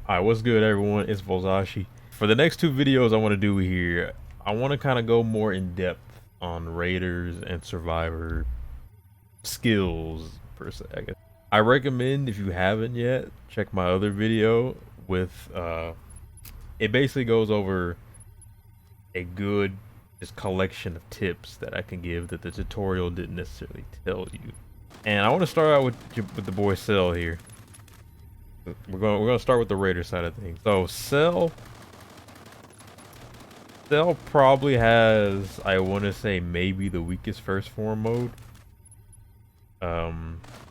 Alright, what's good everyone? It's Volzashi. For the next two videos I want to do here, I want to kind of go more in depth on Raiders and Survivor skills per se, I guess. I recommend, if you haven't yet, check my other video with it basically goes over a good just collection of tips that I can give that the tutorial didn't necessarily tell you. And I want to start out with the boy Cell here. We're gonna start with the Raider side of things. So Cell probably has, I want to say, maybe the weakest first form mode.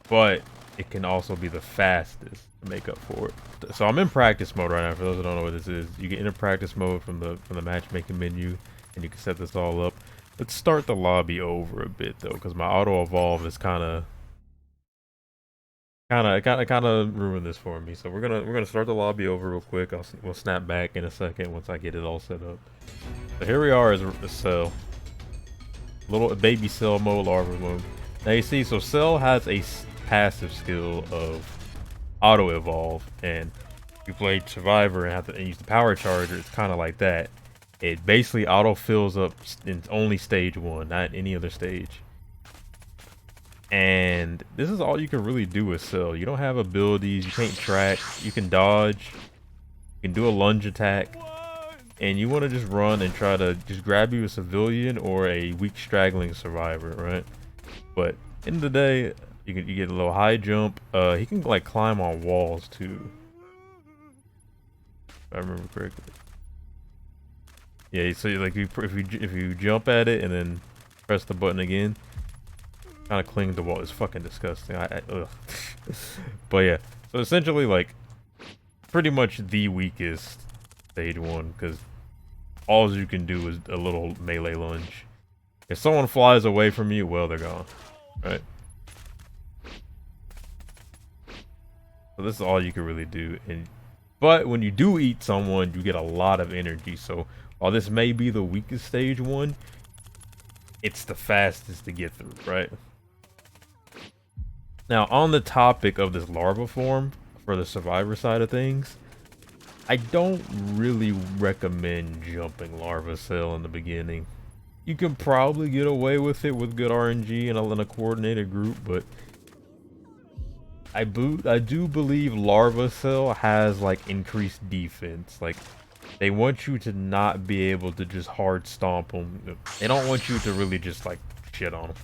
But it can also be the fastest to make up for it. So I'm in practice mode right now. For those who don't know what this is, you get into practice mode from the matchmaking menu, and you can set this all up. Let's start the lobby over a bit though, because my auto evolve is kind of ruined this for me. So we're gonna start the lobby over real quick. We'll snap back in a second once I get it all set up. So here we are as a Cell, little baby Cell mode, larva mode. Now you see, so Cell has a passive skill of auto evolve, and if you play Survivor and have to use the power charger, it's kind of like that. It basically auto fills up in only stage 1, not any other stage. And this is all you can really do with Cell. You don't have abilities, you can't track, you can dodge, you can do a lunge attack, and you want to just run and try to just grab you a civilian or a weak straggling survivor, right? But end of the day, you get a little high jump. He can like climb on walls too, if I remember correctly. Yeah, so like if you jump at it and then press the button again, kind of cling to the wall. It's fucking disgusting. Ugh. But yeah, so essentially, like, pretty much the weakest stage 1, because all you can do is a little melee lunge. If someone flies away from you, well, they're gone, right? So this is all you can really do. But when you do eat someone, you get a lot of energy. So while this may be the weakest stage 1, it's the fastest to get through, right? Now, on the topic of this larva form for the Survivor side of things, I don't really recommend jumping larva Cell in the beginning. You can probably get away with it with good RNG and a coordinated group, but I do believe larva Cell has like increased defense. Like, they want you to not be able to just hard stomp them. They don't want you to really just like shit on them.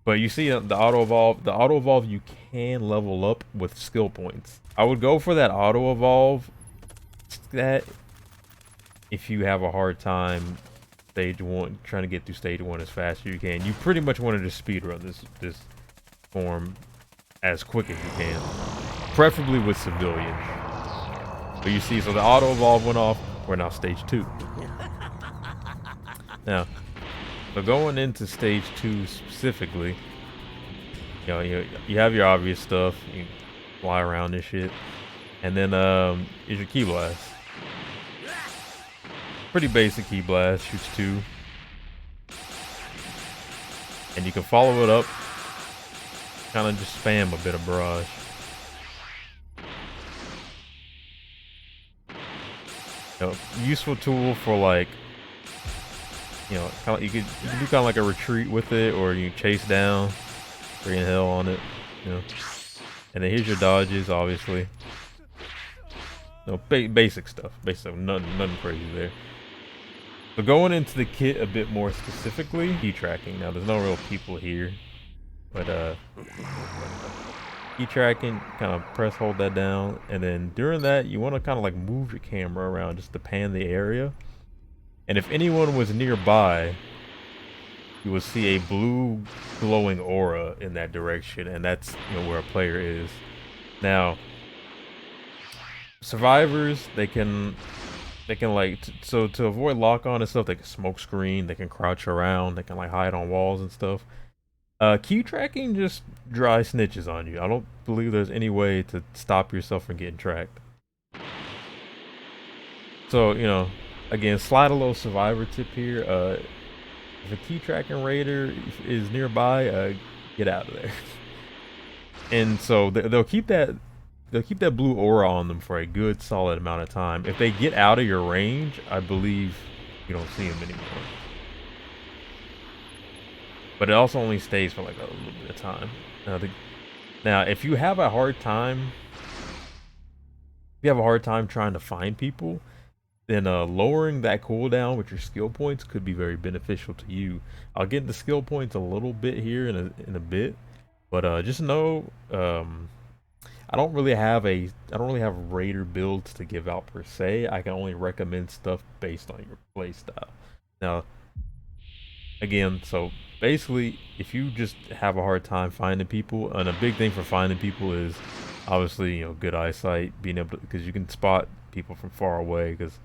But you see the auto evolve you can level up with skill points. I would go for that auto evolve that if you have a hard time stage 1, trying to get through stage 1 as fast as you can. You pretty much want to just speedrun this form as quick as you can, preferably with civilians. But you see, so the auto evolve went off. We're now stage 2. Now, so going into stage 2 specifically, you know, you have your obvious stuff. You fly around this shit, and then is your key blast. Pretty basic key blast, shoots 2, and you can follow it up. Kind of just spam a bit of barrage. You know, useful tool for like, you know, you can do kind of like a retreat with it, or you chase down, bring hell on it, you know. And then here's your dodges, obviously. You know, basic stuff, nothing crazy there. So going into the kit a bit more specifically, key tracking. Now there's no real people here, but key tracking, kind of press hold that down, and then during that you want to kind of like move your camera around just to pan the area. And if anyone was nearby, you will see a blue glowing aura in that direction, and that's, you know, where a player is. Now, survivors, they can like, so to avoid lock on and stuff, they can smoke screen, they can crouch around, they can like hide on walls and stuff. Key tracking just dry snitches on you. I don't believe there's any way to stop yourself from getting tracked. So, you know, again, slide a little survivor tip here. If a key tracking raider is nearby, get out of there. And so they'll keep that they'll keep that blue aura on them for a good solid amount of time. If they get out of your range, I believe you don't see them anymore. But it also only stays for like a little bit of time. Now, if you have a hard time, trying to find people, then lowering that cooldown with your skill points could be very beneficial to you. I'll get into skill points a little bit here in a bit, but just know I don't really have raider builds to give out per se. I can only recommend stuff based on your playstyle. Now, again, so basically, if you just have a hard time finding people, and a big thing for finding people is obviously good eyesight, being able to, because you can spot people from far away because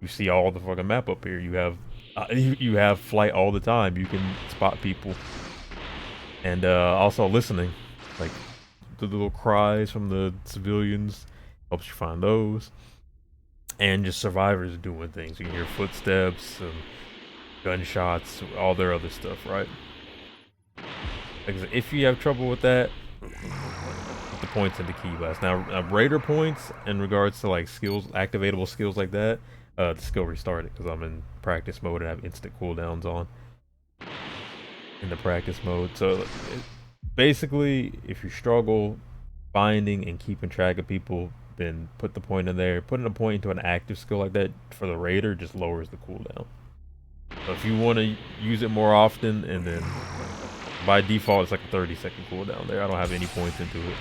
you see all the fucking map up here. You have flight all the time. You can spot people, and also listening, like the little cries from the civilians helps you find those, and just survivors doing things. You can hear footsteps and gunshots, all their other stuff, right? Like I said, if you have trouble with that, put the points into key blast. Now, raider points in regards to like skills, activatable skills like that, the skill restarted because I'm in practice mode and have instant cooldowns on in the practice mode. So basically, if you struggle finding and keeping track of people, then put the point in there. Putting a point into an active skill like that for the raider just lowers the cooldown. So if you want to use it more often, and then by default it's like a 30-second cooldown there. I don't have any points into it.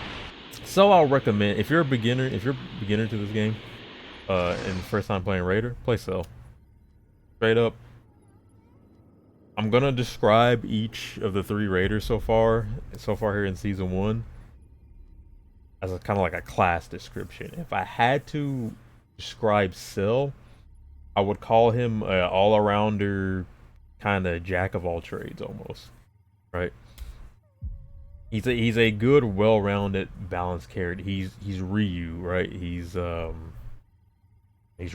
So I'll recommend, if you're a beginner to this game, and first time playing Raider, play Cell. Straight up. I'm gonna describe each of the 3 Raiders so far here in season 1 as a kind of like a class description. If I had to describe Cell, I would call him an all-arounder, kind of jack of all trades almost, right? He's a good, well-rounded, balanced character. He's Ryu, right? He's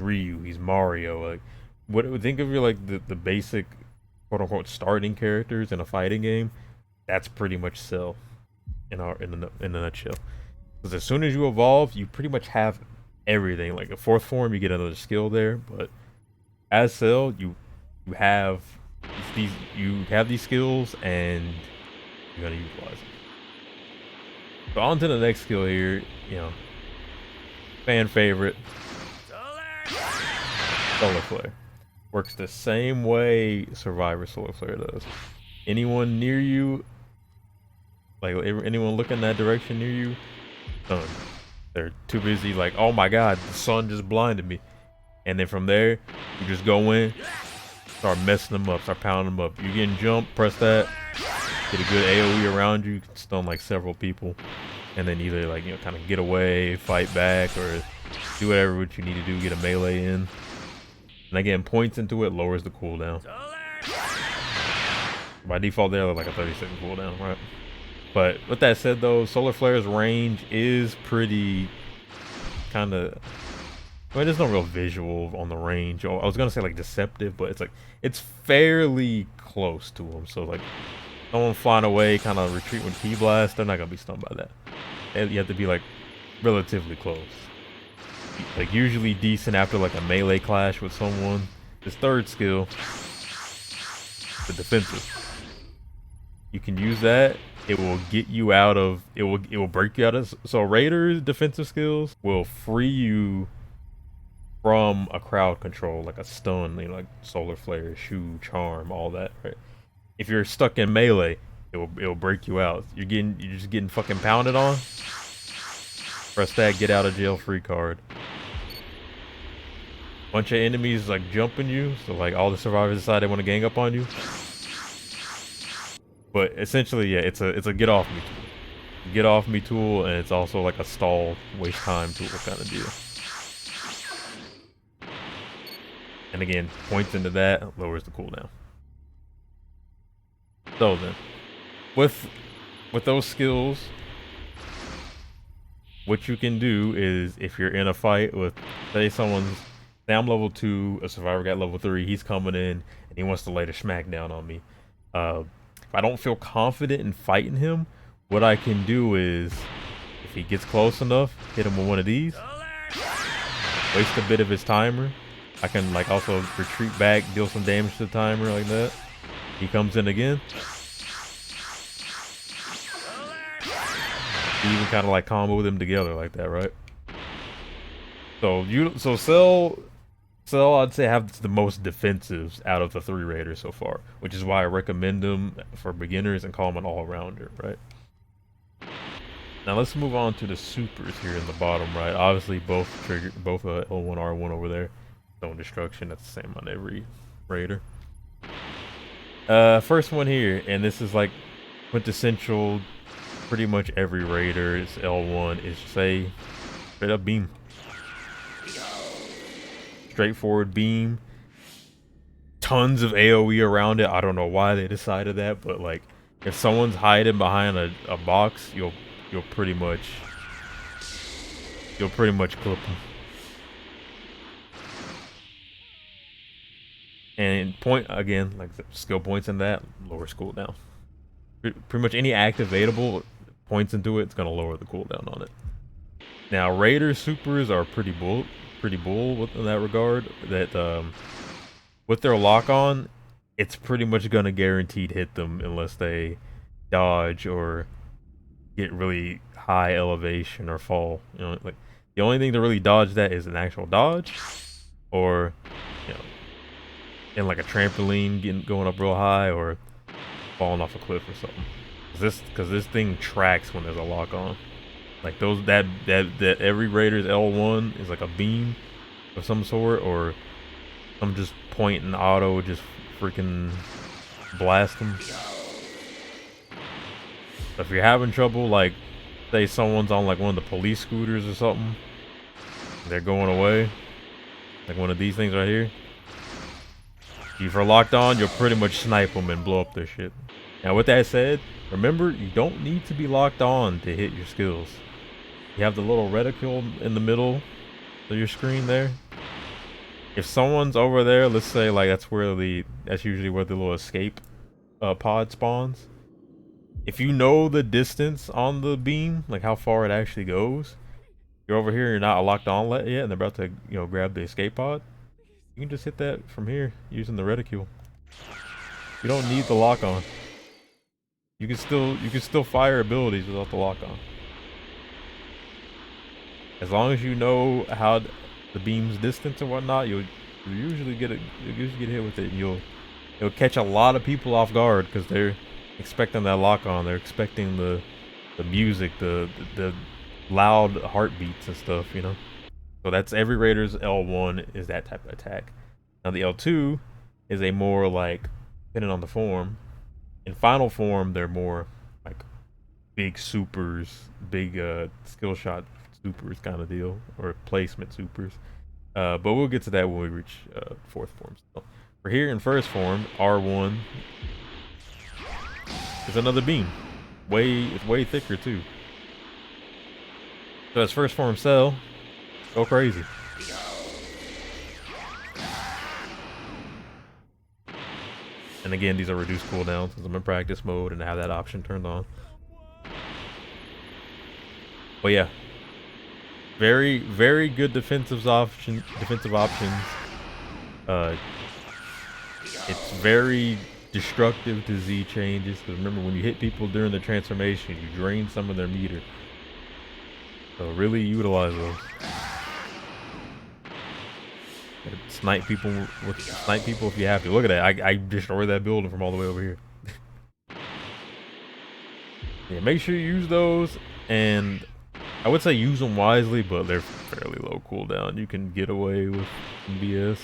Ryu. He's Mario. Like, think of your like the basic quote unquote starting characters in a fighting game. That's pretty much Cell in a nutshell. Because as soon as you evolve, you pretty much have everything. Like a 4th form, you get another skill there, but as Cell, you have these skills, and you gotta utilize them. So on to the next skill here, fan favorite, Solar Flare. Works the same way Survivor Solar Flare does. Anyone near you, like anyone looking that direction near you, done. They're too busy like, oh my god, the sun just blinded me. And then from there, you just go in, start messing them up, start pounding them up. You getting jumped, press that, get a good AoE around you, can stun like several people. And then either like, kind of get away, fight back, or do whatever what you need to do, get a melee in. And again, points into it, lowers the cooldown. By default, they're like a 30-second cooldown, right? But with that said though, Solar Flare's range is pretty kind of... I mean, there's no real visual on the range. I was gonna say like deceptive, but it's fairly close to him. So like, someone flying away, kind of retreat with Key Blast, they're not gonna be stunned by that. And you have to be like relatively close. Like usually decent after like a melee clash with someone. This 3rd skill, the defensive. You can use that. It will get you out of. It will break you out of. So Raider's defensive skills will free you from a crowd control, like a stun, like Solar Flare, Shoe, Charm, all that, right? If you're stuck in melee, it'll break you out. You're just getting fucking pounded on. Press that get out of jail free card. Bunch of enemies like jumping you, so like all the survivors decide they want to gang up on you. But essentially, yeah, it's a get off me tool. Get off me tool, and it's also like a stall, waste time tool kind of deal. And again, points into that, lowers the cooldown. So then, with those skills, what you can do is, if you're in a fight with, say I'm level 2, a survivor got level 3, he's coming in, and he wants to lay the smack down on me. If I don't feel confident in fighting him, what I can do is, If he gets close enough, hit him with one of these. Waste a bit of his timer. I can like also retreat back, deal some damage to the timer like that. He comes in again. You even kind of like combo them together like that, right? So Cell I'd say have the most defensives out of the 3 raiders so far, which is why I recommend them for beginners and call them an all-rounder, right? Now let's move on to the supers here in the bottom right. Obviously both L1 R1 over there. Stone Destruction, that's the same on every raider. First one here, and this is like quintessential. Pretty much every raider is L1 is say straight up beam. Straightforward beam. Tons of AoE around it. I don't know why they decided that, but like if someone's hiding behind a box, you'll pretty much clip them. And point again, like the skill points in that lowers cooldown. Pretty much any activatable points into it, it's gonna lower the cooldown on it. Now Raider supers are pretty bull in that regard. That with their lock on, it's pretty much gonna guaranteed hit them unless they dodge or get really high elevation or fall. You know, like the only thing to really dodge that is an actual dodge, or you know, in like a trampoline going up real high, or falling off a cliff or something. Cause this thing tracks when there's a lock on. Like those that every Raider's L1 is like a beam of some sort, or I'm just point and auto just freaking blast them. So if you're having trouble, like say someone's on like one of the police scooters or something, they're going away, like one of these things right here. If you're locked on, you'll pretty much snipe them and blow up their shit. Now with that said, remember you don't need to be locked on to hit your skills. You have the little reticule in the middle of your screen there. If someone's over there, let's say like that's usually where the little escape pod spawns. If you know the distance on the beam, like how far it actually goes, you're over here, you're not locked on yet, and they're about to grab the escape pod. You can just hit that from here using the reticule. You don't need the lock on. You can still fire abilities without the lock on. As long as you know how the beam's distance and whatnot, you'll usually get hit with it. And it'll catch a lot of people off guard because they're expecting that lock on. They're expecting the music, the loud heartbeats and stuff, you know. So that's every Raider's L1 is that type of attack. Now the L2 is a more like, depending on the form. In final form, they're more like big supers, big skill shot supers kind of deal, or placement supers. But we'll get to that when we reach fourth form. So for here in first form, R1 is another beam. It's way thicker too. So as first form Cell, go crazy. And again, these are reduced cooldowns since I'm in practice mode and I have that option turned on. But yeah, very, very good defensive options. It's very destructive to Z changes because remember, when you hit people during the transformation, you drain some of their meter. So really utilize those. Snipe people if you have to. Look at that. I destroyed that building from all the way over here. Yeah, make sure you use those, and I would say use them wisely, but they're fairly low cooldown. You can get away with some BS.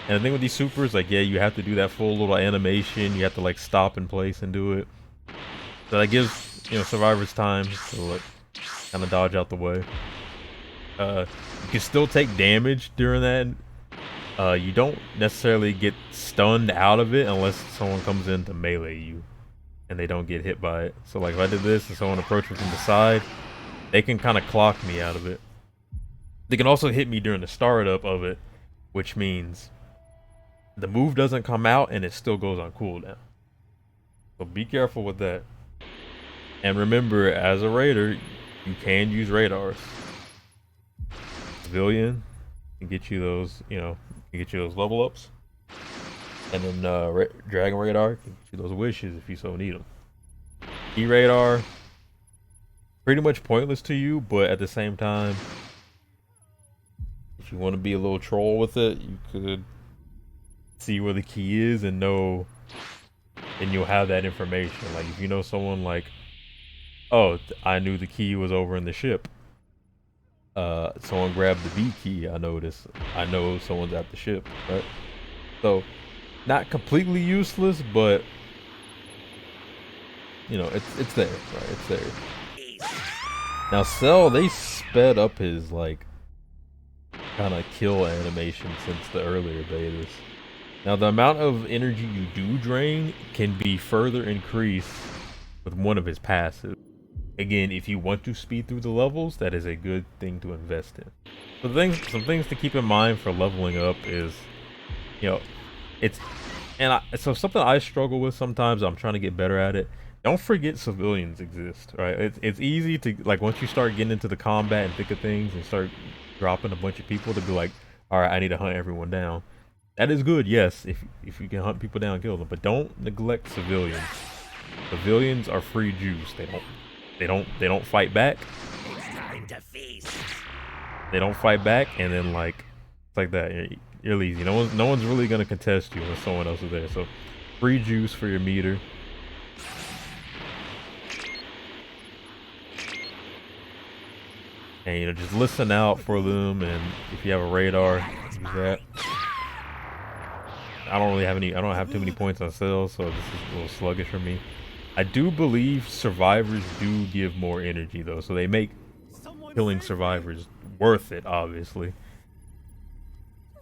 And the thing with these supers, like, yeah, you have to do that full little animation. You have to like stop in place and do it. So that gives survivors time to like kind of dodge out the way. You can still take damage during that. You don't necessarily get stunned out of it unless someone comes in to melee you and they don't get hit by it. So like if I did this and someone approached me from the side, they can kind of clock me out of it. They can also hit me during the startup of it, which means the move doesn't come out and it still goes on cooldown. So be careful with that. And remember, as a raider, you can use radars. Civilian can get you those, can get you those level ups. And then Dragon Radar can get you those wishes if you so need them. E-Radar, pretty much pointless to you, but at the same time, if you want to be a little troll with it, you could see where the key is and know, and you'll have that information. Like if you know someone like, oh, I knew the key was over in the ship. Someone grabbed the B key. I noticed. I know someone's at the ship, right? So, not completely useless, but it's there, right? It's there. Now, Cell, they sped up his like kind of kill animation since the earlier betas. Now, the amount of energy you do drain can be further increased with one of his passives. Again, if you want to speed through the levels, that is a good thing to invest in. So some things to keep in mind for leveling up is, it's, so something I struggle with sometimes. I'm trying to get better at it. Don't forget civilians exist, right? It's easy to, like, once you start getting into the combat and thick of things and start dropping a bunch of people, to be like, all right, I need to hunt everyone down. That is good, yes, if you can hunt people down and kill them, but don't neglect civilians. Civilians are free juice. They don't fight back. It's time to feast. They don't fight back, and then like it's like that. You're easy. No one's really gonna contest you when someone else is there. So free juice for your meter. And just listen out for them, and if you have a radar, use that. I don't have too many points on sales, so this is a little sluggish for me. I do believe survivors do give more energy though, so they make killing survivors worth it, obviously.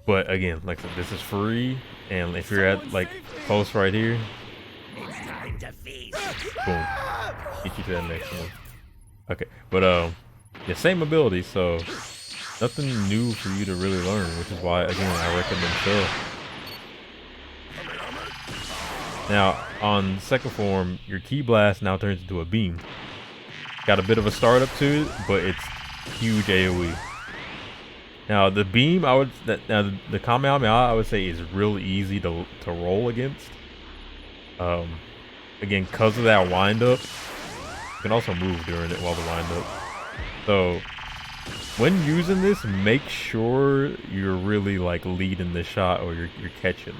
But again, like I said, this is free, and if you're at like close right here, boom, get you to that next one. Okay, but yeah, same ability, so nothing new for you to really learn, which is why again I recommend Cell. Now, on second form, your Ki Blast now turns into a beam. Got a bit of a startup to it, but it's huge AoE. Now, the beam, the Kamehameha, I would say, is real easy to roll against. Again, because of that wind up, you can also move during it while the wind up. So, when using this, make sure you're really like leading the shot, or you're catching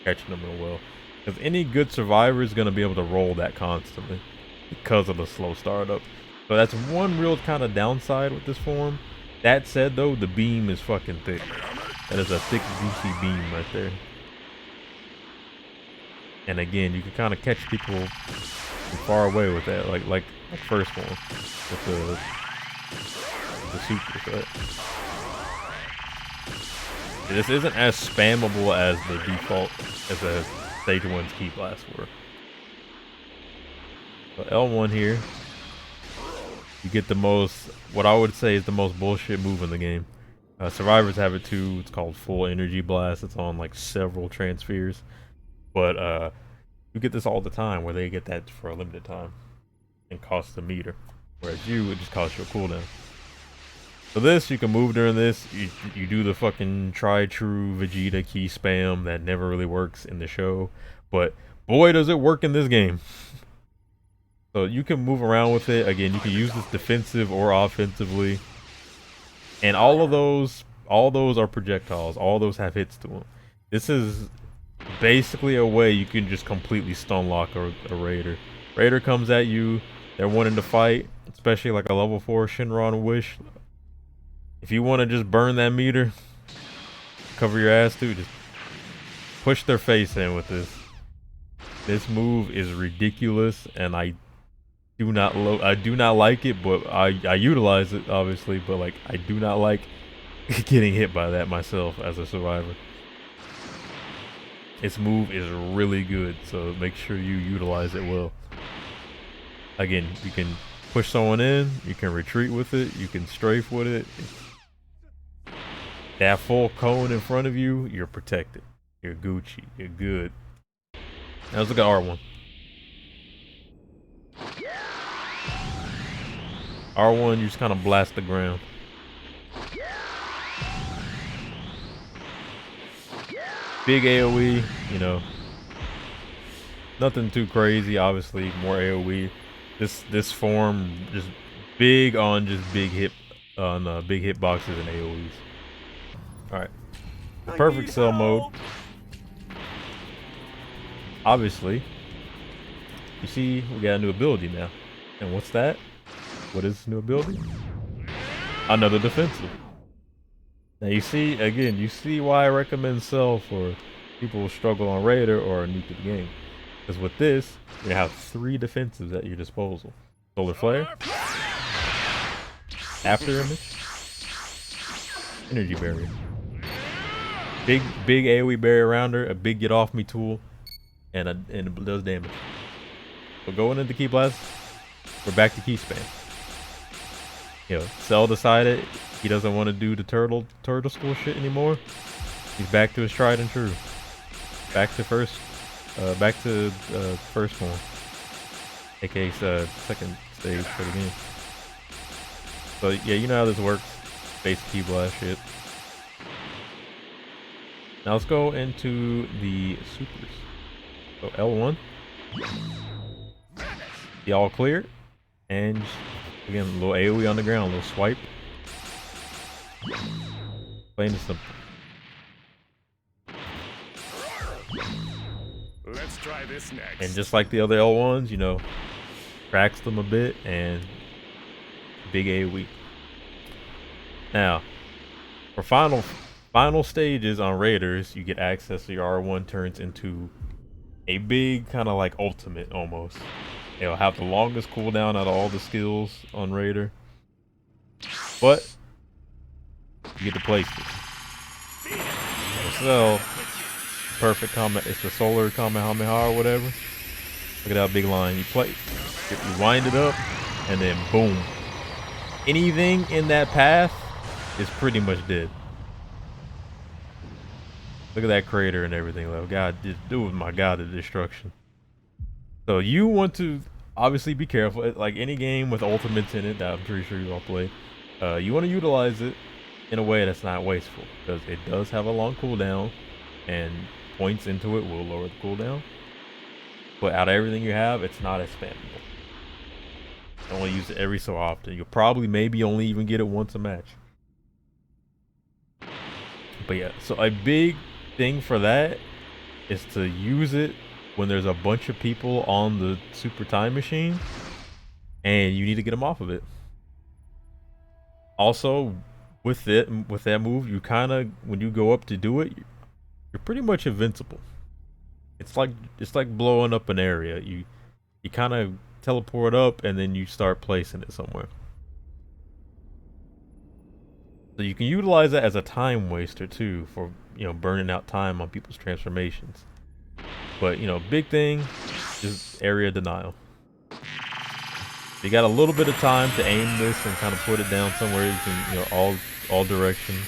them real well. Because any good survivor is going to be able to roll that constantly because of the slow startup. So that's one real kind of downside with this form. That said though, the beam is fucking thick. That is a thick, juicy beam right there. And again, you can kind of catch people from far away with that, like first one with the supers, right? This isn't as spammable as the default, as a Stage 1's Ki Blast were. So L1 here, you get the most, what I would say is the most bullshit move in the game. Survivors have it too. It's called Full Energy Blast. It's on like several transfers. But you get this all the time, where they get that for a limited time and costs a meter. Whereas it just costs you a cooldown. So this, you can move during this. You do the fucking true Vegeta key spam that never really works in the show, but boy does it work in this game. So you can move around with it. Again, you can use this defensive or offensively, and all those are projectiles. All those have hits to them. This is basically a way you can just completely stun lock a raider. Raider comes at you, they're wanting to fight, especially like a level 4 Shinron Wish. If you want to just burn that meter, cover your ass too, just push their face in with this. This move is ridiculous, and I do not like it, but I utilize it obviously, but like I do not like getting hit by that myself as a survivor. Its move is really good, so make sure you utilize it well. Again, you can push someone in, you can retreat with it, you can strafe with it. That full cone in front of you, you're protected. You're Gucci. You're good. Now let's look at R1. R1, you just kind of blast the ground. Big AoE, you know, nothing too crazy. Obviously, more AoE. This form just big on just big hit big hitboxes and AoEs. All right, the perfect cell mode. Obviously, you see we got a new ability now, and what's that? What is this new ability? Another defensive. Now you see, again, you see why I recommend Cell for people who struggle on Raider or are new to the game. Because with this, you have 3 defensives at your disposal. Solar Flare, After Image, Energy Barrier. Big AoE barrier around her, a big get off me tool, and it does damage. So going into Key Blast, we're back to key spam. You know, Cell decided he doesn't want to do the turtle school shit anymore. He's back to his tried and true. Back to first form, aka second stage for the game. So yeah, you know how this works. Basic key blast shit. Now let's go into the supers. So L1, the all clear, and again a little AoE on the ground, a little swipe. Plain and simple. Let's try this next. And just like the other L1s, you know, cracks them a bit and big AoE. Now, for final stages on Raiders, you get access to your R1 turns into a big kind of like ultimate almost. It'll have the longest cooldown out of all the skills on Raider. But you get to place it. So, perfect comment. It's the solar Kamehameha or whatever. Look at that big line. You play, you wind it up, and then boom. Anything in that path is pretty much dead. Look at that crater and everything. Like, God, it was my God, the destruction. So you want to obviously be careful. Like any game with ultimates in it that I'm pretty sure you all play, you want to utilize it in a way that's not wasteful, because it does have a long cooldown, and points into it will lower the cooldown. But out of everything you have, it's not as spammable. You only use it every so often. You'll probably maybe only even get it once a match. But yeah, so a big thing for that is to use it when there's a bunch of people on the super time machine and you need to get them off of it. Also, with that move, you kind of, when you go up to do it, you're pretty much invincible. It's like blowing up an area. You kind of teleport up and then you start placing it somewhere. So you can utilize that as a time waster too, for, you know, burning out time on people's transformations. But, you know, big thing is area denial. You got a little bit of time to aim this and kind of put it down somewhere you can, you know, all directions.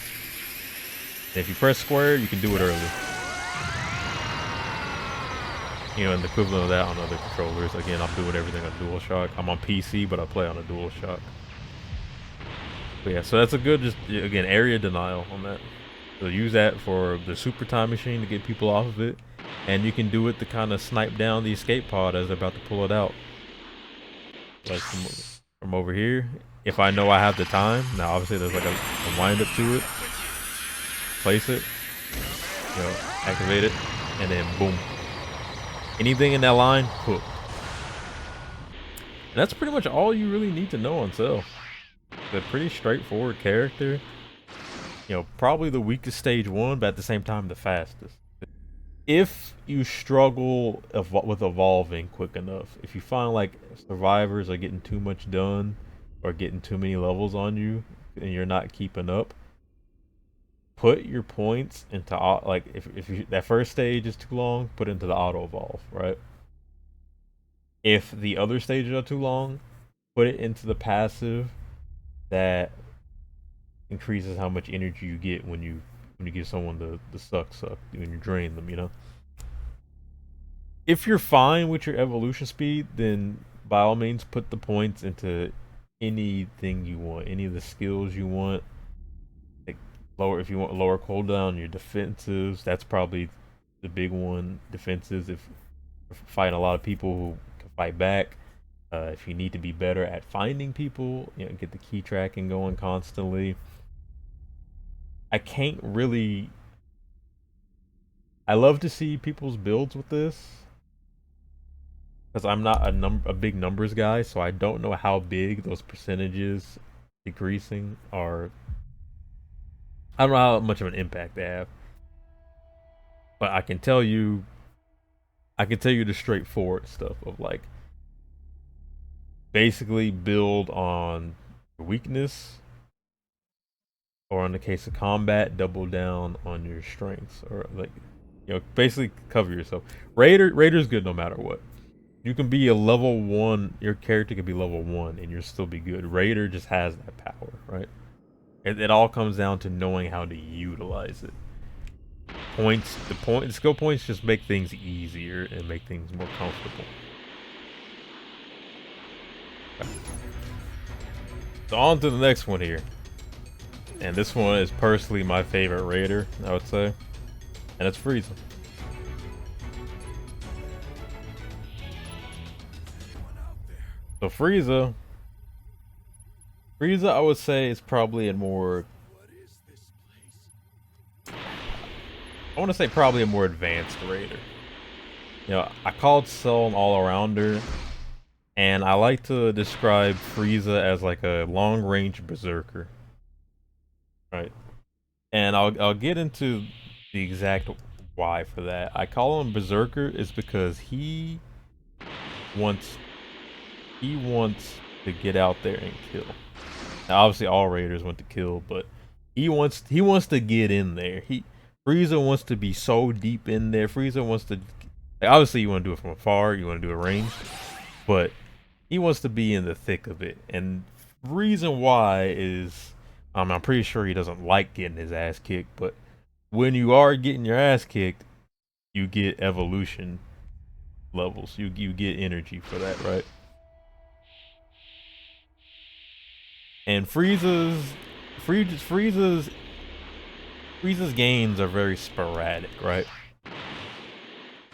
And if you press square, you can do it early. You know, and the equivalent of that on other controllers. Again, I'm doing everything on DualShock. I'm on PC, but I play on a DualShock. But yeah, so that's a good, just again, area denial on that. So use that for the super time machine to get people off of it, and you can do it to kind of snipe down the escape pod as they're about to pull it out. Like from over here, if I know I have the time. Now obviously there's like a wind up to it. Place it, you know, activate it, and then boom. Anything in that line, hook. And that's pretty much all you really need to know on Cell. It's a pretty straightforward character. You know, probably the weakest stage 1, but at the same time the fastest. If you struggle with evolving quick enough, if you find like survivors are getting too much done or getting too many levels on you and you're not keeping up, put your points into, like, if that first stage is too long, put it into the auto evolve, right? If the other stages are too long, put it into the passive that increases how much energy you get when you give someone the suck when you drain them, you know. If you're fine with your evolution speed, then by all means put the points into anything you want, any of the skills you want. Like lower, if you want lower cooldown, your defensives. That's probably the big one. Defenses, if you're fighting a lot of people who can fight back. If you need to be better at finding people, get the key tracking going constantly. I can't really. I love to see people's builds with this because I'm not a big numbers guy, so I don't know how big those percentages decreasing are. I don't know how much of an impact they have, but I can tell you the straightforward stuff of like basically build on weakness, or in the case of combat, double down on your strengths, or like basically cover yourself. Raider's good no matter what. You can be a level 1, your character can be level 1 and you'll still be good. Raider just has that power, right? It all comes down to knowing how to utilize it. The skill points just make things easier and make things more comfortable. So on to the next one here. And this one is personally my favorite Raider, I would say. And it's Frieza. So Frieza, I would say is probably a more, I want to say probably a more advanced Raider. I called Cell an all-arounder, and I like to describe Frieza as like a long-range berserker. Right. And I'll get into the exact why for that. I call him berserker is because he wants to get out there and kill. Now, obviously all raiders want to kill, but he wants to get in there. Frieza wants to be so deep in there. Frieza wants to, like, obviously you want to do it from afar, you want to do it ranged, but he wants to be in the thick of it. And reason why is I'm pretty sure he doesn't like getting his ass kicked, but when you are getting your ass kicked, you get evolution levels. You get energy for that, right? And Frieza's gains are very sporadic, right?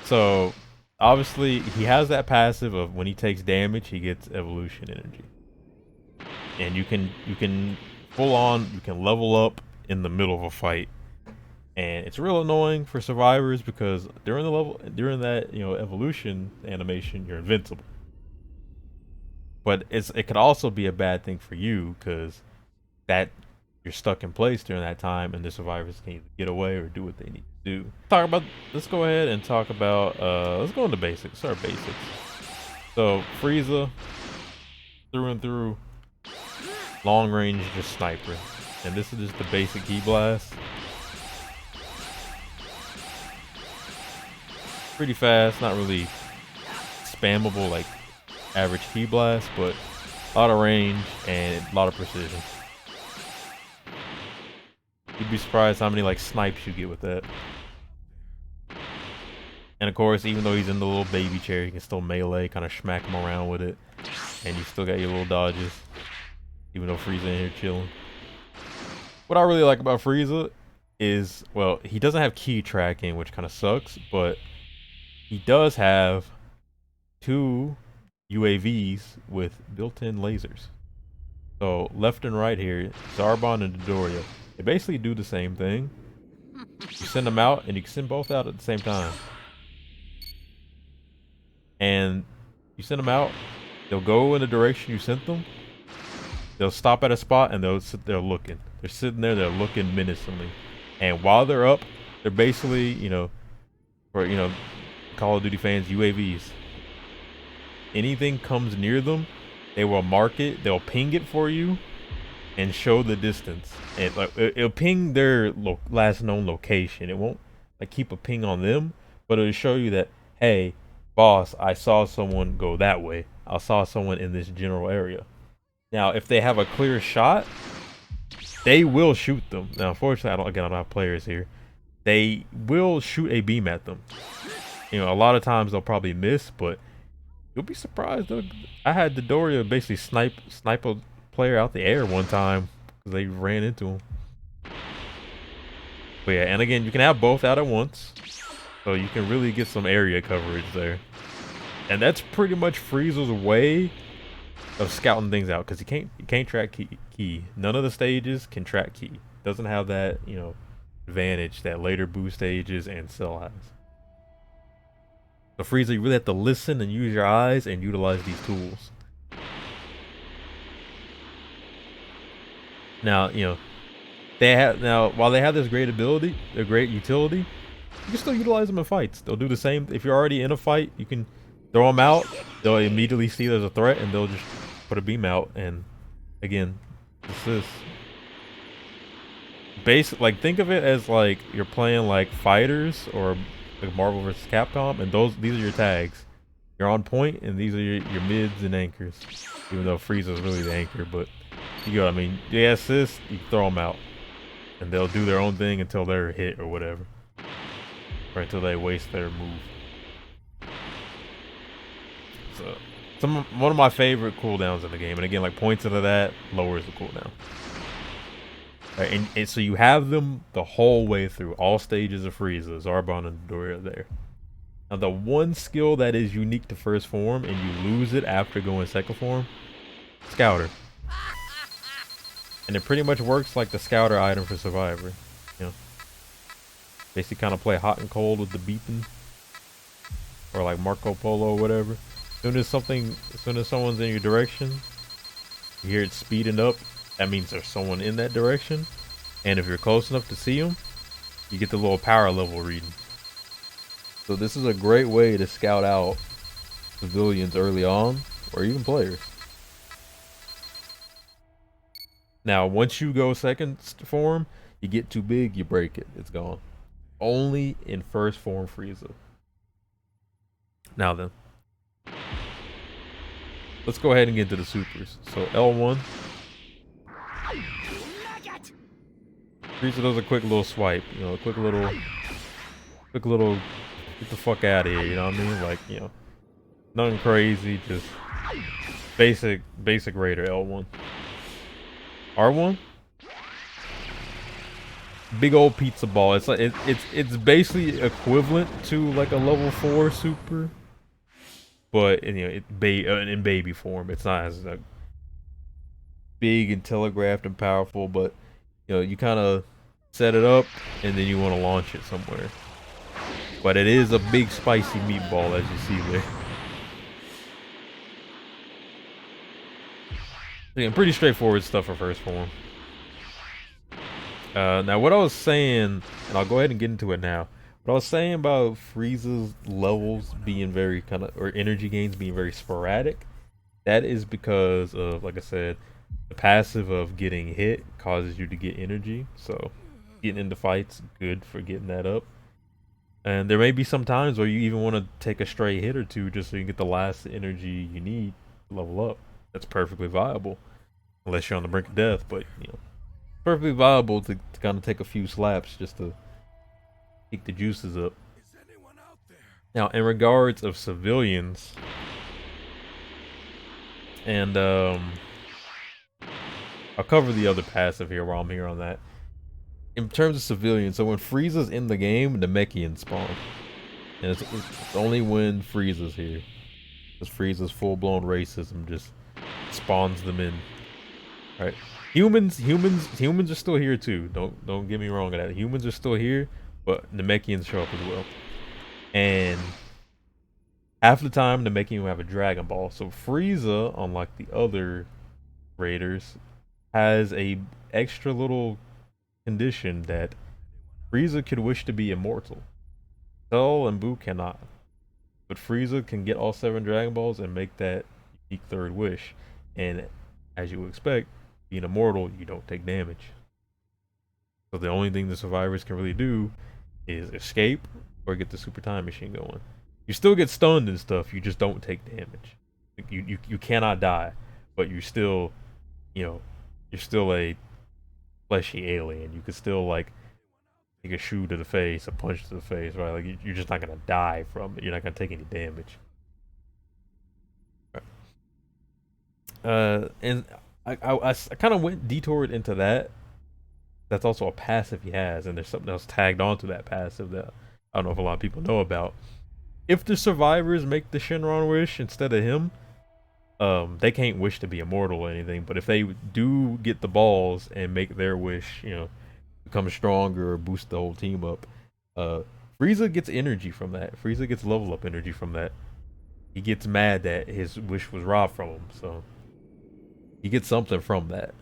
So obviously he has that passive of when he takes damage, he gets evolution energy, and you can full on, you can level up in the middle of a fight, and it's real annoying for survivors because during that evolution animation, you're invincible. But it could also be a bad thing for you because that you're stuck in place during that time, and the survivors can either get away or do what they need to do. Let's go ahead and talk about let's go into basics. Start basics. So Frieza, through and through, long range just sniper, and this is just the basic key blast. Pretty fast, not really spammable like average key blast, but a lot of range and a lot of precision. You'd be surprised how many like snipes you get with that. And of course, even though he's in the little baby chair, you can still melee, kind of smack him around with it, and you still got your little dodges, even though Frieza in here chilling. What I really like about Frieza is, well, he doesn't have key tracking, which kind of sucks, but he does have 2 UAVs with built-in lasers. So left and right here, Zarbon and Dodoria, they basically do the same thing. You send them out, and you can send both out at the same time. And you send them out, they'll go in the direction you sent them. They'll stop at a spot and they'll sit there looking. They're sitting there, they're looking menacingly. And while they're up, they're basically, for Call of Duty fans, UAVs. Anything comes near them, they will mark it, they'll ping it for you and show the distance. And like it'll ping their last known location. It won't like keep a ping on them, but it'll show you that, hey, boss, I saw someone go that way. I saw someone in this general area. Now, if they have a clear shot, they will shoot them. Now, unfortunately, I don't have players here. They will shoot a beam at them. A lot of times they'll probably miss, but you'll be surprised. I had Dodoria basically snipe player out the air one time because they ran into him. But yeah, and again, you can have both out at once, so you can really get some area coverage there. And that's pretty much Frieza's way of scouting things out, because you can't track key. None of the stages can track key. Doesn't have that, you know, advantage that later boost stages and Cell has. So Frieza, you really have to listen and use your eyes and utilize these tools. Now, you know, while they have this great ability, their great utility, you can still utilize them in fights. They'll do the same. If you're already in a fight, you can throw them out. They'll immediately see there's a threat, and they'll just put a beam out. And again, this is like, think of it as like you're playing like fighters or like Marvel vs. Capcom, and these are your tags. You're on point, and these are your mids and anchors. Even though Frieza's really the anchor, but you know what I mean. They assist, you throw them out, and they'll do their own thing until they're hit or whatever, or until they waste their move. So, one of my favorite cooldowns in the game, and again, like points into that lowers the cooldown. Right, and so you have them the whole way through all stages of Frieza, Zarbon and Doria there. Now the one skill that is unique to first form and you lose it after going second form, Scouter. And it pretty much works like the Scouter item for Survivor. You know, basically kind of play hot and cold with the beeping, or like Marco Polo or whatever. As soon as someone's in your direction, you hear it speeding up. That means there's someone in that direction, and if you're close enough to see them, you get the little power level reading. So this is a great way to scout out civilians early on, or even players. Now, once you go second form, you get too big, you break it. It's gone. Only in first form Frieza. Now then, let's go ahead and get into the supers. So L1. Frieza does a quick little swipe, you know, a quick little, get the fuck out of here, you know what I mean? Like, you know, nothing crazy, just basic Raider L1. R1, big old pizza ball. It's like it's basically equivalent to like a level 4 super, but you know, in baby form. It's not as big and telegraphed and powerful, but you know, you kind of set it up and then you want to launch it somewhere. But it is a big spicy meatball, as you see there. Yeah, pretty straightforward stuff for first form. Now what I was saying, and I'll go ahead and get into it now. What I was saying about Frieza's levels being very kind of, or energy gains being very sporadic, that is because of, like I said, the passive of getting hit causes you to get energy. So getting into fights, good for getting that up. And there may be some times where you even want to take a stray hit or two just so you get the last energy you need to level up. That's perfectly viable, unless you're on the brink of death. But you know, perfectly viable to kind of take a few slaps just to keep the juices up. Is anyone out there? Now, in regards of civilians, and I'll cover the other passive here while I'm here on that. In terms of civilians, so when Frieza's in the game, the Namekians spawn, and it's only when Frieza's here, because Frieza's full-blown racism just spawns them in. Right? Humans are still here too. Don't get me wrong on that. Humans are still here, but Namekians show up as well. And half the time, Namekian will have a Dragon Ball. So Frieza, unlike the other Raiders, has a extra little condition that Frieza could wish to be immortal. Cell and Buu cannot. But Frieza can get all 7 Dragon Balls and make that unique third wish. And as you would expect, being immortal, you don't take damage. So the only thing the survivors can really do is escape or get the super time machine going. You still get stunned and stuff, you just don't take damage. You cannot die, but you still, you know, you're still a fleshy alien. You could still like take a shoe to the face, a punch to the face, right? Like you're just not gonna die from it. You're not gonna take any damage. And I kind of went detoured into that. That's also a passive he has, and there's something else tagged onto that passive that I don't know if a lot of people know about. If the survivors make the Shenron wish instead of him, they can't wish to be immortal or anything. But if they do get the balls and make their wish, become stronger or boost the whole team up, uh, Frieza gets energy from that. Frieza gets level up energy from that. He gets mad that his wish was robbed from him, so he gets something from that.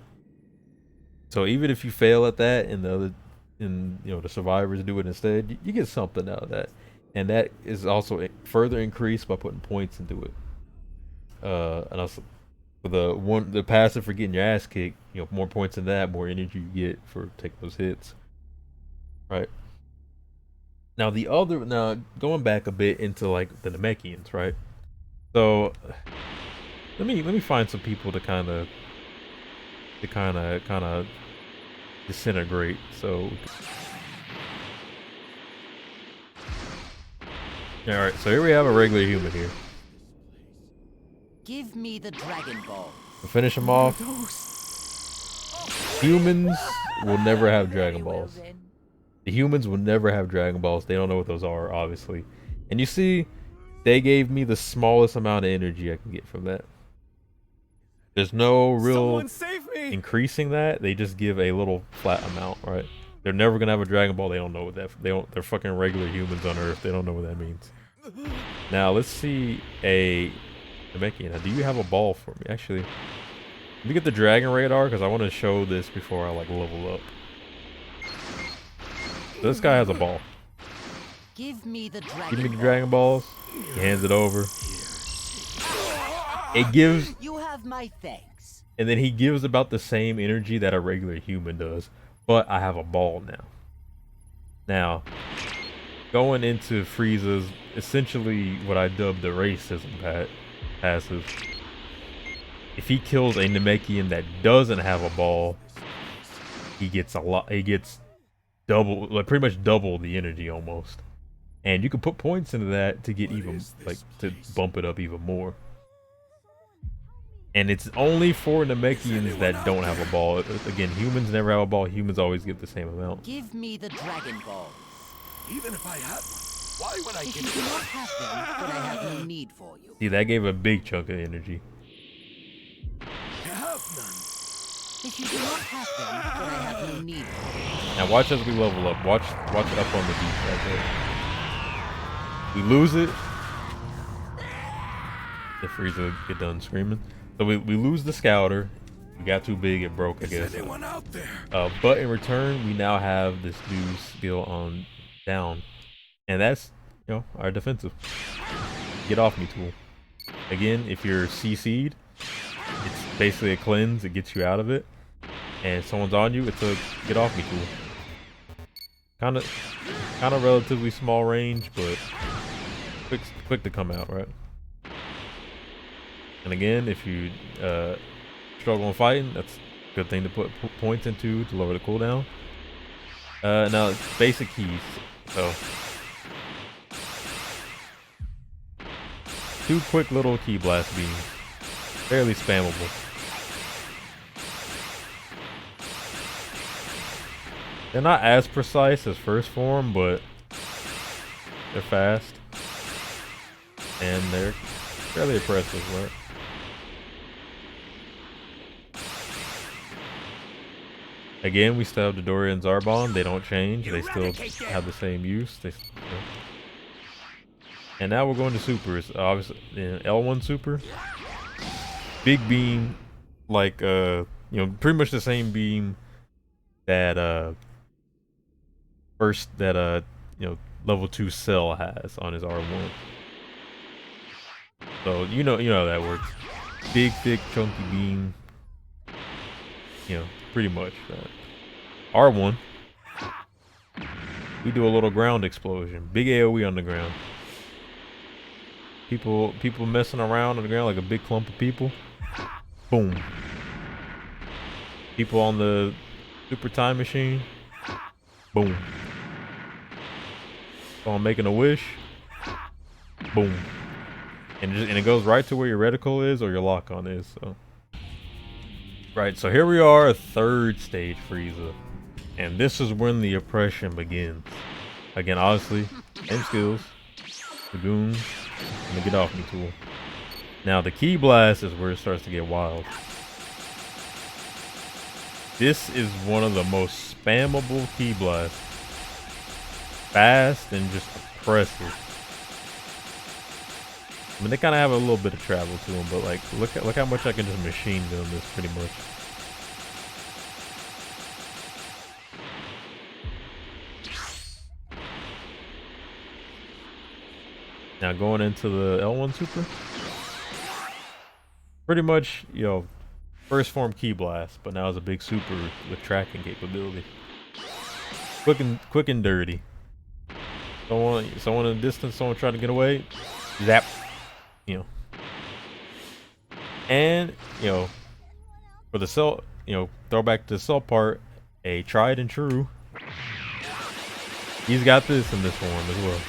So even if you fail at that, and the survivors do it instead, you get something out of that, and that is also further increased by putting points into it. And also for the passive for getting your ass kicked, more points in that, more energy you get for taking those hits. Right. Now going back a bit into like the Namekians, right? So let me find some people to kind of disintegrate. So all right, so here we have a regular human here. Give me the Dragon Ball. To finish him off, humans will never have Dragon Balls. The humans will never have Dragon Balls. They don't know what those are, obviously. And you see, they gave me the smallest amount of energy I can get from that. There's no real increasing that. They just give a little flat amount, right? They're never gonna have a Dragon Ball. They don't know what that. They're fucking regular humans on Earth. They don't know what that means. Now let's see a Namekian. Now, do you have a ball for me? Actually, let me get the Dragon Radar because I want to show this before I like level up. So this guy has a ball. Give me the Dragon Balls. He hands it over. It gives. You have my thanks. And then he gives about the same energy that a regular human does, but I have a ball now. Now, going into Frieza's essentially what I dubbed the racism passive. If he kills a Namekian that doesn't have a ball, he gets a lot. He gets double, like pretty much double the energy almost. And you can put points into that to get even to bump it up even more. And it's only for Namekians that don't have a ball. Again, humans never have a ball. Humans always get the same amount. Give me the Dragon Ball. Even if I had one, why would I If give you it do up? not have them, then I have no need for you. See, that gave a big chunk of energy. I have none. If you do not have them, then I have no need for you. Now watch as we level up. Watch it up on the beach right there. We lose it. The Frieza get done screaming. So we lose the scouter. We got too big, it broke, I guess. Anyone out there? But in return, we now have this new skill on down. And that's, our defensive. Get off me tool. Again, if you're CC'd, it's basically a cleanse. It gets you out of it. And if someone's on you, it's a get off me tool. Kind of relatively small range, but quick to come out, right? And again, if you struggle in fighting, that's a good thing to put points into to lower the cooldown. Now, basic keys. So, 2 quick little key blast beams. Fairly spammable. They're not as precise as first form, but they're fast. And they're fairly impressive, right? Again, we still have Dodoria and Zarbon. They don't change. They still have the same use. And now we're going to supers. Obviously, L1 super. Big beam, like pretty much the same beam that level 2 Cell has on his R1. So you know how that works. Big, thick, chunky beam. Pretty much. R1. We do a little ground explosion. Big AoE on the ground. People messing around on the ground like a big clump of people. Boom. People on the super time machine. Boom. So I'm making a wish. Boom. And it goes right to where your reticle is or your lock-on is. So Right, so here we are, third stage Frieza. And this is when the oppression begins. Again, obviously, same skills. Lagoons, and the get off me tool. Now the key blast is where it starts to get wild. This is one of the most spammable key blasts. Fast and just oppressive. I mean, they kind of have a little bit of travel to them, but like, look how much I can just machine gun this pretty much. Now going into the L1 Super, pretty much, you know, first form key blast, but now it's a big super with tracking capability. Quick and dirty. Someone in the distance, someone trying to get away, zap, you know. And, you know, for the cell, you know, throwback to the cell part, a tried and true. He's got this in this form as well.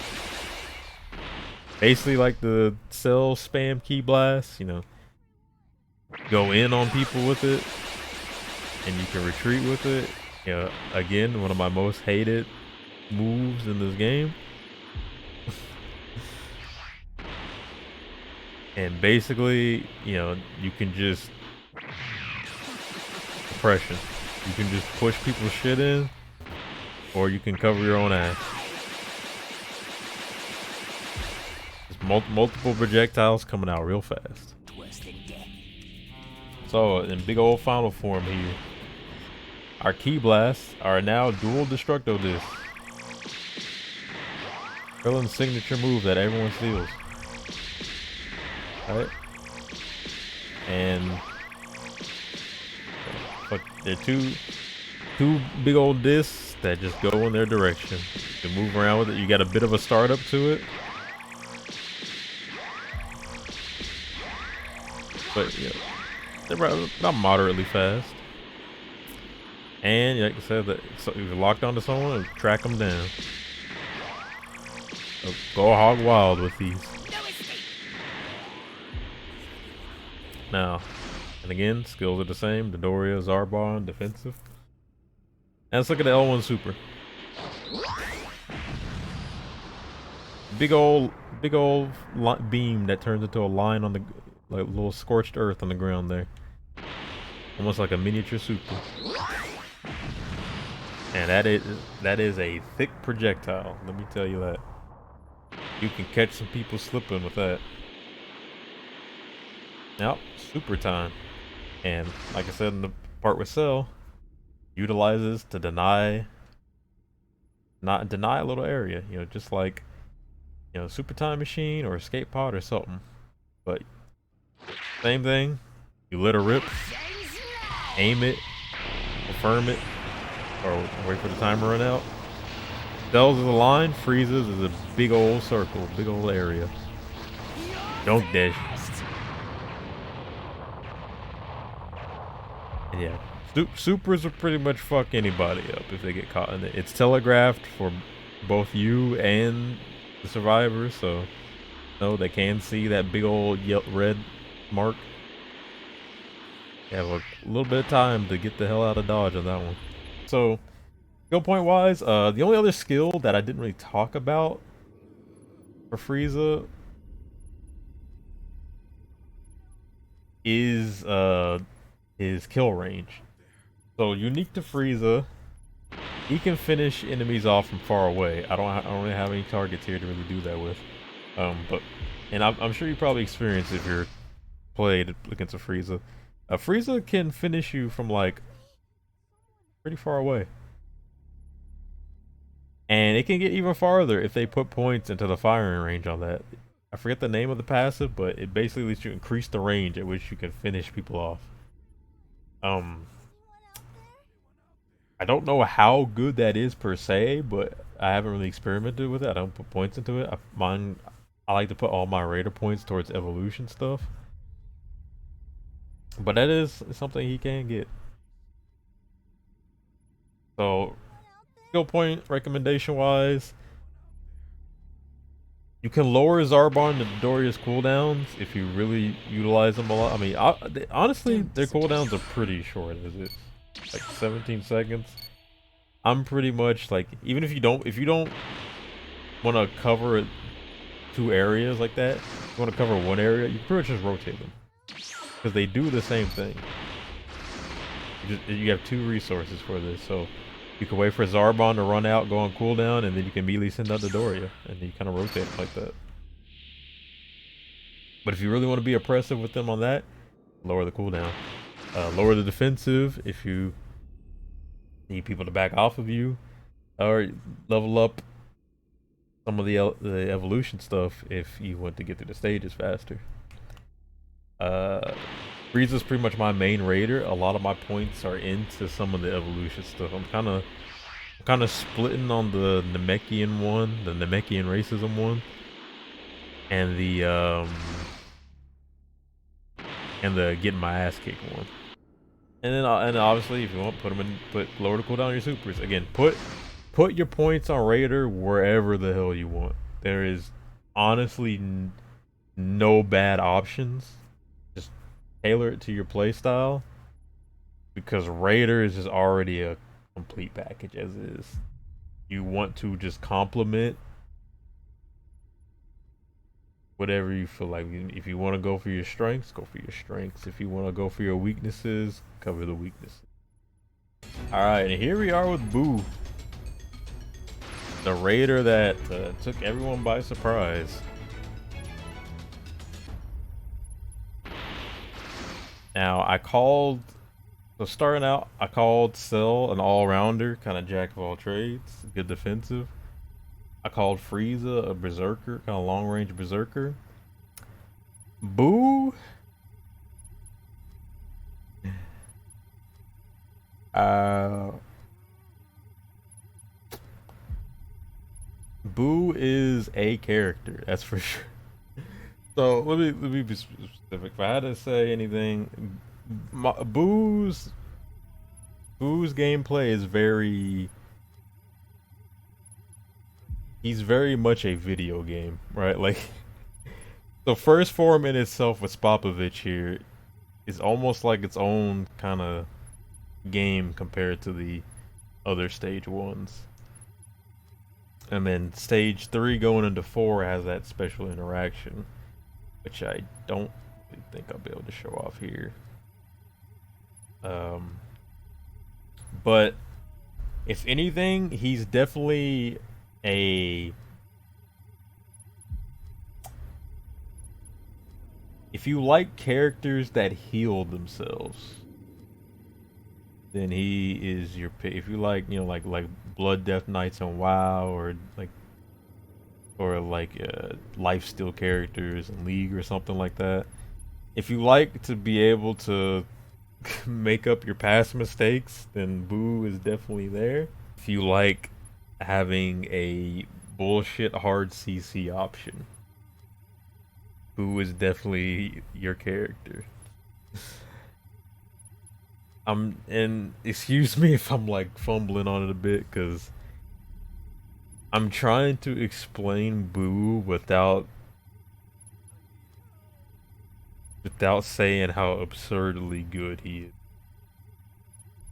Basically like the cell spam key blast, you know. Go in on people with it, and you can retreat with it. You know, again, one of my most hated moves in this game. And basically, you know, you can just oppression. You can just push people's shit in, or you can cover your own ass. Just multiple projectiles coming out real fast. So, in big old final form here, our key blasts are now dual destructo discs. Krillin's signature move that everyone steals. Alright. And they're two big old discs that just go in their direction. You can move around with it. You got a bit of a startup to it. But yeah, they're about moderately fast. And like I said, that so you're locked onto someone and track them down. So go hog wild with these. Now, and again, skills are the same. Dodoria, Zarbon, defensive. Now let's look at the L1 Super. Big old beam that turns into a line on the, like, little scorched earth on the ground there. Almost like a miniature super. And that is a thick projectile. Let me tell you that. You can catch some people slipping with that. Now, super time. And like I said in the part with Cell, utilizes to deny a little area, you know, just like, you know, super time machine or escape pod or something. But same thing. You let her rip, aim it, confirm it, or wait for the timer to run out. Cells is a line, Frieza's is a big old circle, big old area. Don't dash. And yeah, supers will pretty much fuck anybody up if they get caught in it. It's telegraphed for both you and the survivors, so no, they can see that big old red mark. You have a little bit of time to get the hell out of dodge on that one. So, skill point wise, the only other skill that I didn't really talk about for Frieza is his kill range. So unique to Frieza, he can finish enemies off from far away. I don't really have any targets here to really do that with. And I'm sure you probably experienced if you're played against a Frieza. Frieza can finish you from like pretty far away. And it can get even farther if they put points into the firing range on that. I forget the name of the passive, but it basically lets you increase the range at which you can finish people off. I don't know how good that is per se, but I haven't really experimented with it. I don't put points into it. I like to put all my Raider points towards evolution stuff. But that is something he can get. So, skill point recommendation wise, You can lower Zarbon and Doria's cooldowns if you really utilize them a lot. I mean, honestly, their cooldowns are pretty short. Is it like 17 seconds? I'm pretty much like, even if you don't want to cover two areas like that, you want to cover one area, you can pretty much just rotate them because they do the same thing. You have two resources for this, so you can wait for Zarbon to run out, go on cooldown, and then you can immediately send out the Doria, and you kind of rotate it like that. But if you really want to be oppressive with them on that, lower the cooldown. Lower the defensive if you need people to back off of you, or level up some of the evolution stuff if you want to get through the stages faster. Frieza's pretty much my main raider. A lot of my points are into some of the evolution stuff. I'm kind of splitting on the Namekian one, the Namekian racism one, and the getting my ass kicked one. And then and obviously if you want, put lower the cooldown on your supers. Again, put your points on raider wherever the hell you want. There is honestly no bad options. Just tailor it to your playstyle, because raider is just already a complete package as is. You want to just complement whatever you feel like. If you want to go for your strengths, go for your strengths. If you want to go for your weaknesses, cover the weaknesses. Alright, and here we are with Boo, the raider that took everyone by surprise. Now, starting out, I called Cell an all-rounder, kind of jack of all trades, good defensive. I called Frieza a berserker, kind of long-range berserker. Boo, Boo is a character, that's for sure. So let me be specific. If I had to say anything, Boo's gameplay is he's very much a video game, right? Like, the first form in itself with Spopovich here is almost like its own kind of game compared to the other stage ones. And then stage 3 going into 4 has that special interaction, which I don't really think I'll be able to show off here. But if anything, he's definitely if you like characters that heal themselves, then he is your pick. If you like, like Blood Death Knights on WoW, or lifesteal characters in League or something like that. If you like to be able to make up your past mistakes, then Boo is definitely there. If you like having a bullshit hard CC option, Boo is definitely your character. And excuse me if I'm like fumbling on it a bit, because I'm trying to explain Boo without saying how absurdly good he is.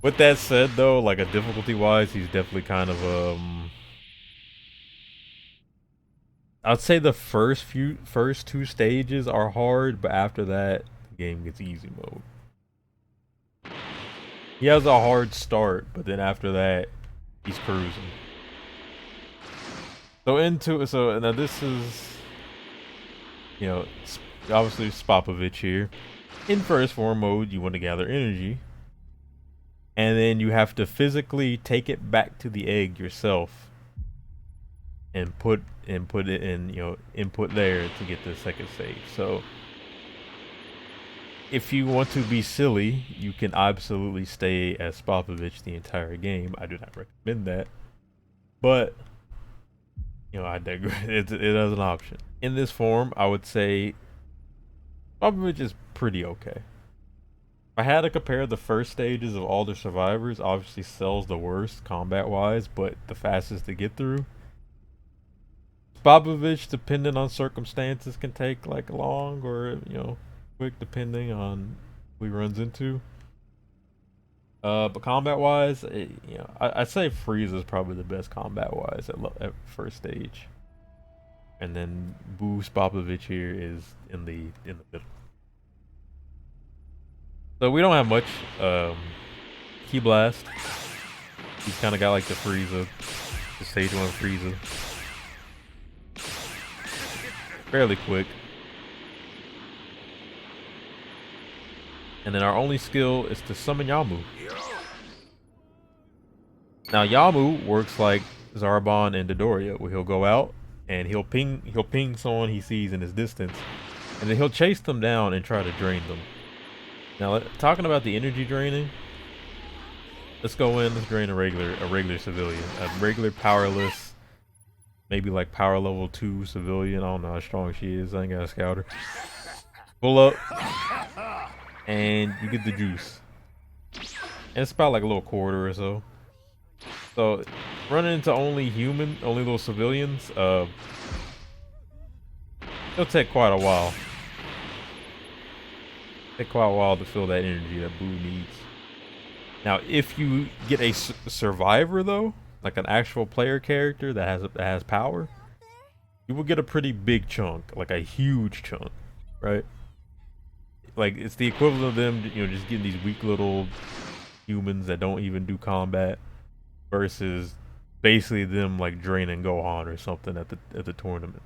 With that said, though, like a difficulty wise, he's definitely kind of I'd say the first two stages are hard, but after that, the game gets easy mode. He has a hard start, but then after that, he's cruising. So now this is, obviously Spopovich here. In first form mode, you want to gather energy, and then you have to physically take it back to the egg yourself, and put it in, input there to get the second save. So if you want to be silly, you can absolutely stay as Spopovich the entire game. I do not recommend that, but I digress. It is an option. In this form, I would say Spopovich is pretty okay. If I had to compare the first stages of all the survivors, obviously Cell's the worst combat-wise, but the fastest to get through. Popovich, depending on circumstances, can take like long or quick, depending on who he runs into. But combat wise, I'd say Frieza is probably the best combat wise at first stage, and then Boost Popovich here is in the middle. So we don't have much. Key Blast. He's kind of got like the Frieza, the stage 1 Frieza. Fairly quick. And then our only skill is to summon Yamu. Now Yamu works like Zarbon and Dodoria, where he'll go out and he'll ping someone he sees in his distance, and then he'll chase them down and try to drain them. Now talking about the energy draining, let's go in. Let's drain a regular civilian, a regular powerless, maybe like power level 2 civilian. I don't know how strong she is. I ain't got a scouter. Pull up, and you get the juice. And it's about like a little quarter or so. So running into only little civilians, it'll take quite a while. Take quite a while to feel that energy that Boo needs. Now, if you get a survivor though, like an actual player character that has power, you will get a pretty big chunk, like a huge chunk, right? Like it's the equivalent of them, just getting these weak little humans that don't even do combat, versus basically them like draining Gohan or something at the tournament.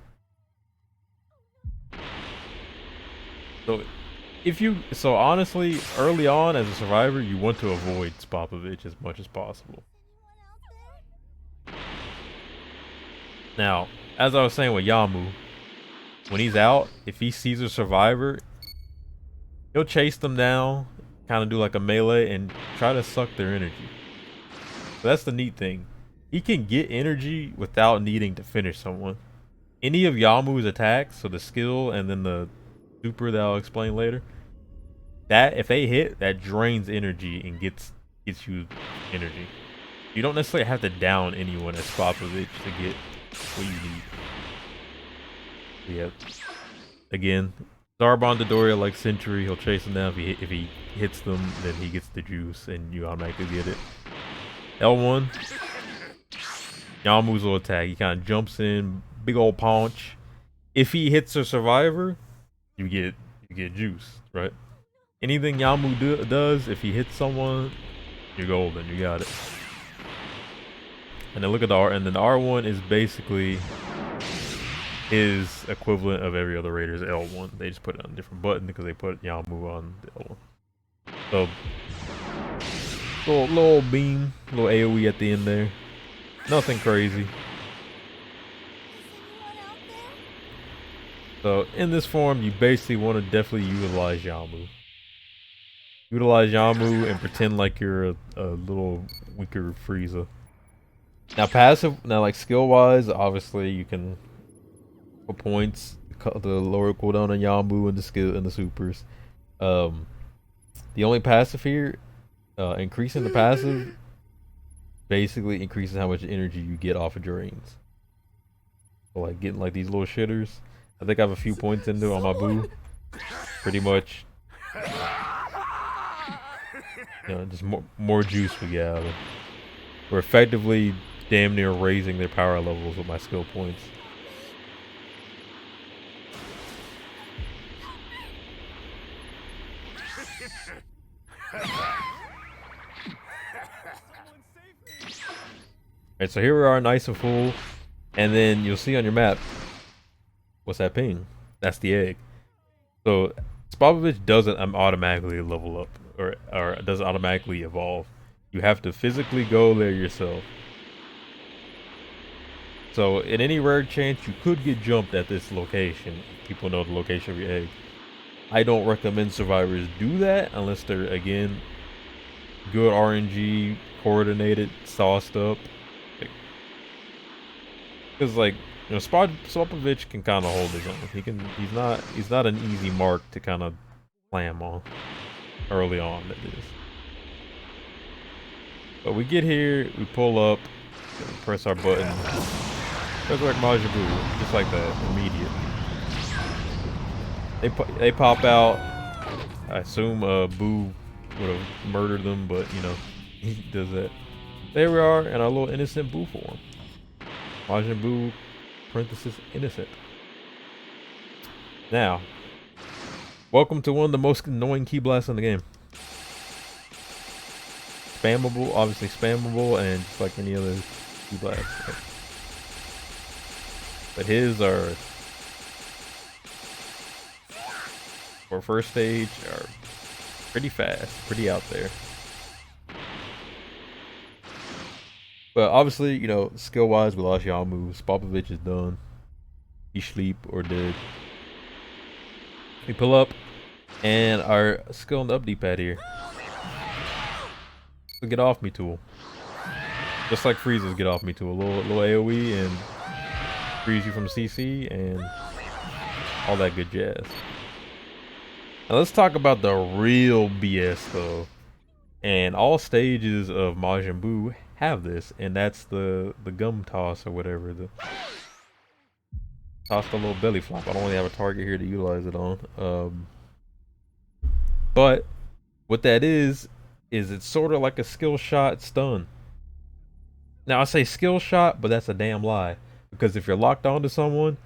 So honestly, early on as a survivor, you want to avoid Popovich as much as possible. Now, as I was saying with Yamu, when he's out, if he sees a survivor, he'll chase them down, kind of do like a melee, and try to suck their energy. So that's the neat thing. He can get energy without needing to finish someone. Any of Yamu's attacks, so the skill and then the super that I'll explain later, that if they hit, that drains energy and gets you energy. You don't necessarily have to down anyone as Popovich to get what you need. Yeah. Again, Zarbon Dodoria like Century, he'll chase them down. If he hits them, then he gets the juice and you automatically get it. L1, Yamu's little attack. He kind of jumps in, big old punch. If he hits a survivor, you get juice, right? Anything Yamu does, if he hits someone, you're golden. You got it. And then look at the R, and then the R1 is basically his equivalent of every other Raider's L1. They just put it on a different button because they put Yamu on the L1. So little beam, little AoE at the end there. Nothing crazy. So in this form, you basically want to definitely utilize Yamu. Utilize Yamu and pretend like you're a little weaker Frieza. Now like skill wise, obviously you can put points, the lower cooldown on Yamu and the skill and the supers. The only passive here, increasing the passive basically increases how much energy you get off of drains. So like getting like these little shitters. I think I have a few points into on my Boo. Pretty much, just more juice we get out of it. We're effectively damn near raising their power levels with my skill points. Alright, so here we are, nice and full. And then you'll see on your map, what's that ping? That's the egg. So Popovich doesn't automatically level up or doesn't automatically evolve. You have to physically go there yourself. So in any rare chance you could get jumped at this location, people know the location of your egg. I don't recommend survivors do that unless they're, again, good RNG, coordinated, sauced up. Because like, Popovich can kind of hold his own. He's not an easy mark to kind of slam on early on, that is. But we get here, we pull up, we press our button, Resurrect Majin Buu, just like that, immediate. They pop out. I assume Buu would have murdered them, but you know, he does that. There we are in our little innocent Buu form. Majin Buu, parenthesis, innocent. Now, welcome to one of the most annoying key blasts in the game. Spammable, obviously spammable, and just like any other key blast. Right? But his are, for first stage, are pretty fast, pretty out there. But obviously, you know, skill-wise, we lost y'all moves. Popovich is done. He's sleep or dead. We pull up, and our skill on the up D-pad here. The get off me tool. Just like Frieza's get off me tool. A little AoE and freeze you from CC and all that good jazz. Now let's talk about the real BS though. And all stages of Majin Buu have this, and that's the gum toss or whatever. The toss the little belly flop. I don't really have a target here to utilize it on. But what that is it's sort of like a skill shot stun. Now I say skill shot, but that's a damn lie. Because if you're locked onto someone,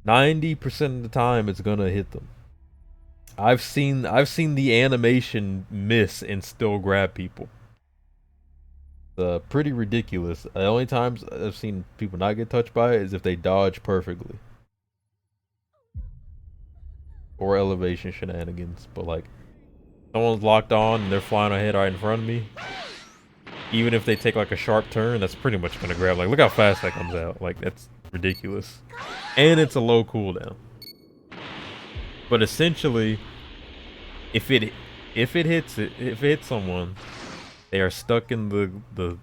90% of the time it's gonna hit them. I've seen the animation miss and still grab people. Pretty ridiculous. The only times I've seen people not get touched by it is if they dodge perfectly. Or elevation shenanigans. But like, someone's locked on and they're flying ahead right in front of me. Even if they take like a sharp turn, that's pretty much gonna grab. Like, look how fast that comes out. Like, that's ridiculous. And it's a low cooldown. But essentially, if it hits someone, they are stuck in the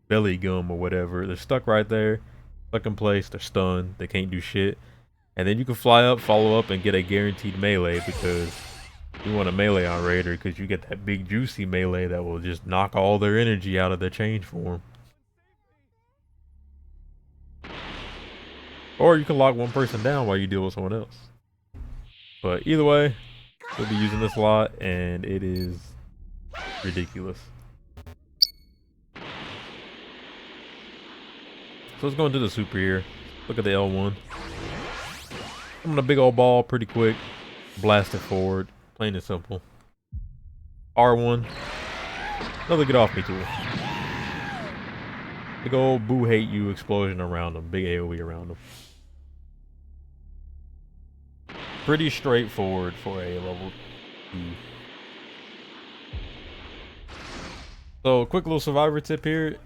belly gum or whatever. They're stuck right there, stuck in place. They're stunned. They can't do shit. And then you can fly up, follow up, and get a guaranteed melee because you want a melee on Raider because you get that big juicy melee that will just knock all their energy out of their change form. Or you can lock one person down while you deal with someone else. But either way, we'll be using this a lot, and it is ridiculous. So let's go into the super here. Look at the L1. I'm on a big old ball pretty quick. Blast it forward. Plain and simple. R1. Another get off me tool. Big old Boo hate you explosion around them. Big AoE around them. Pretty straightforward for a level 2. So, quick little survivor tip here.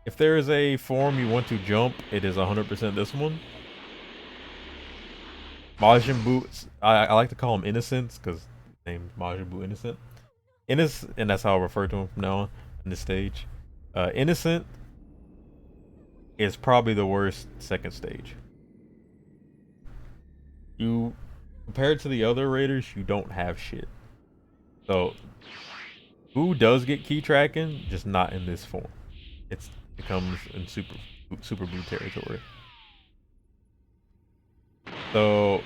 If there is a form you want to jump, it is 100% this one. Majin Buu, I like to call him Innocence because his name is Majin Buu Innocent. And that's how I refer to him from now on in this stage. Innocent is probably the worst second stage. Compared to the other Raiders, you don't have shit. So, Buu does get key tracking, just not in this form. It comes in Super Buu territory. So,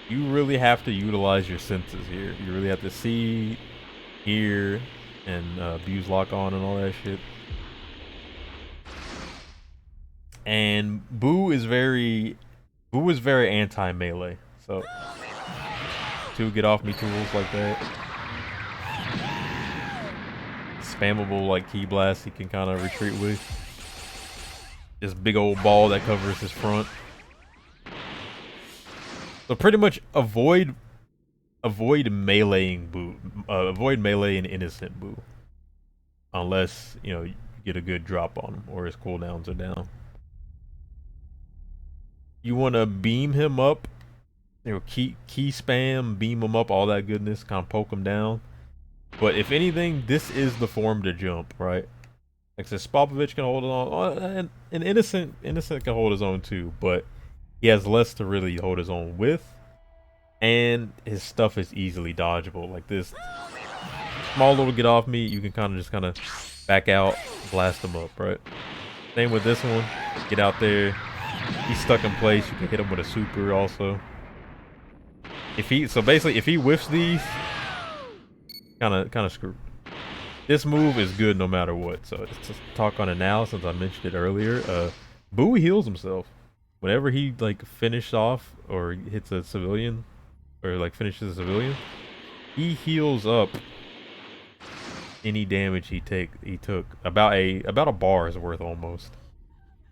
you really have to utilize your senses here. You really have to see, hear, and Buu's lock on and all that shit. And Buu is very anti-melee. So, 2 get off me tools like that. Spammable like key blast he can kind of retreat with. This big old ball that covers his front. So pretty much avoid meleeing Buu. Avoid meleeing innocent Buu. Unless, you know, you get a good drop on him or his cooldowns are down. You want to beam him up. You know, key spam, beam him up, all that goodness, kind of poke him down. But if anything, this is the form to jump, right? Like I said, Spopovich can hold it on, and Innocent can hold his own too, but he has less to really hold his own with, and his stuff is easily dodgeable. Like this small little get off me, you can kind of back out, blast him up, right? Same with this one. Get out there, he's stuck in place. You can hit him with a super also. So basically if he whiffs these, kind of screwed. This move is good no matter what. So just to talk on it now, since I mentioned it earlier, Boo heals himself whenever he like finishes off or hits a civilian, or like finishes a civilian. He heals up any damage he took about a bar's worth almost.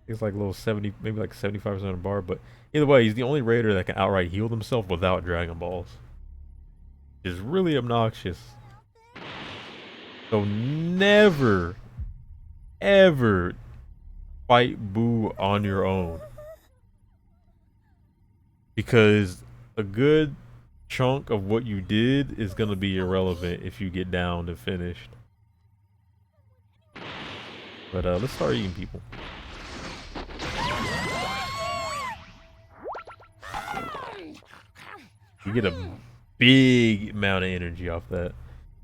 It's like a little 70, maybe like 75% of a bar. But either way, he's the only raider that can outright heal himself without Dragon Balls. It's really obnoxious. So never, ever fight Boo on your own, because a good chunk of what you did is gonna be irrelevant if you get downed and finished. But let's start eating people. You get a big amount of energy off that.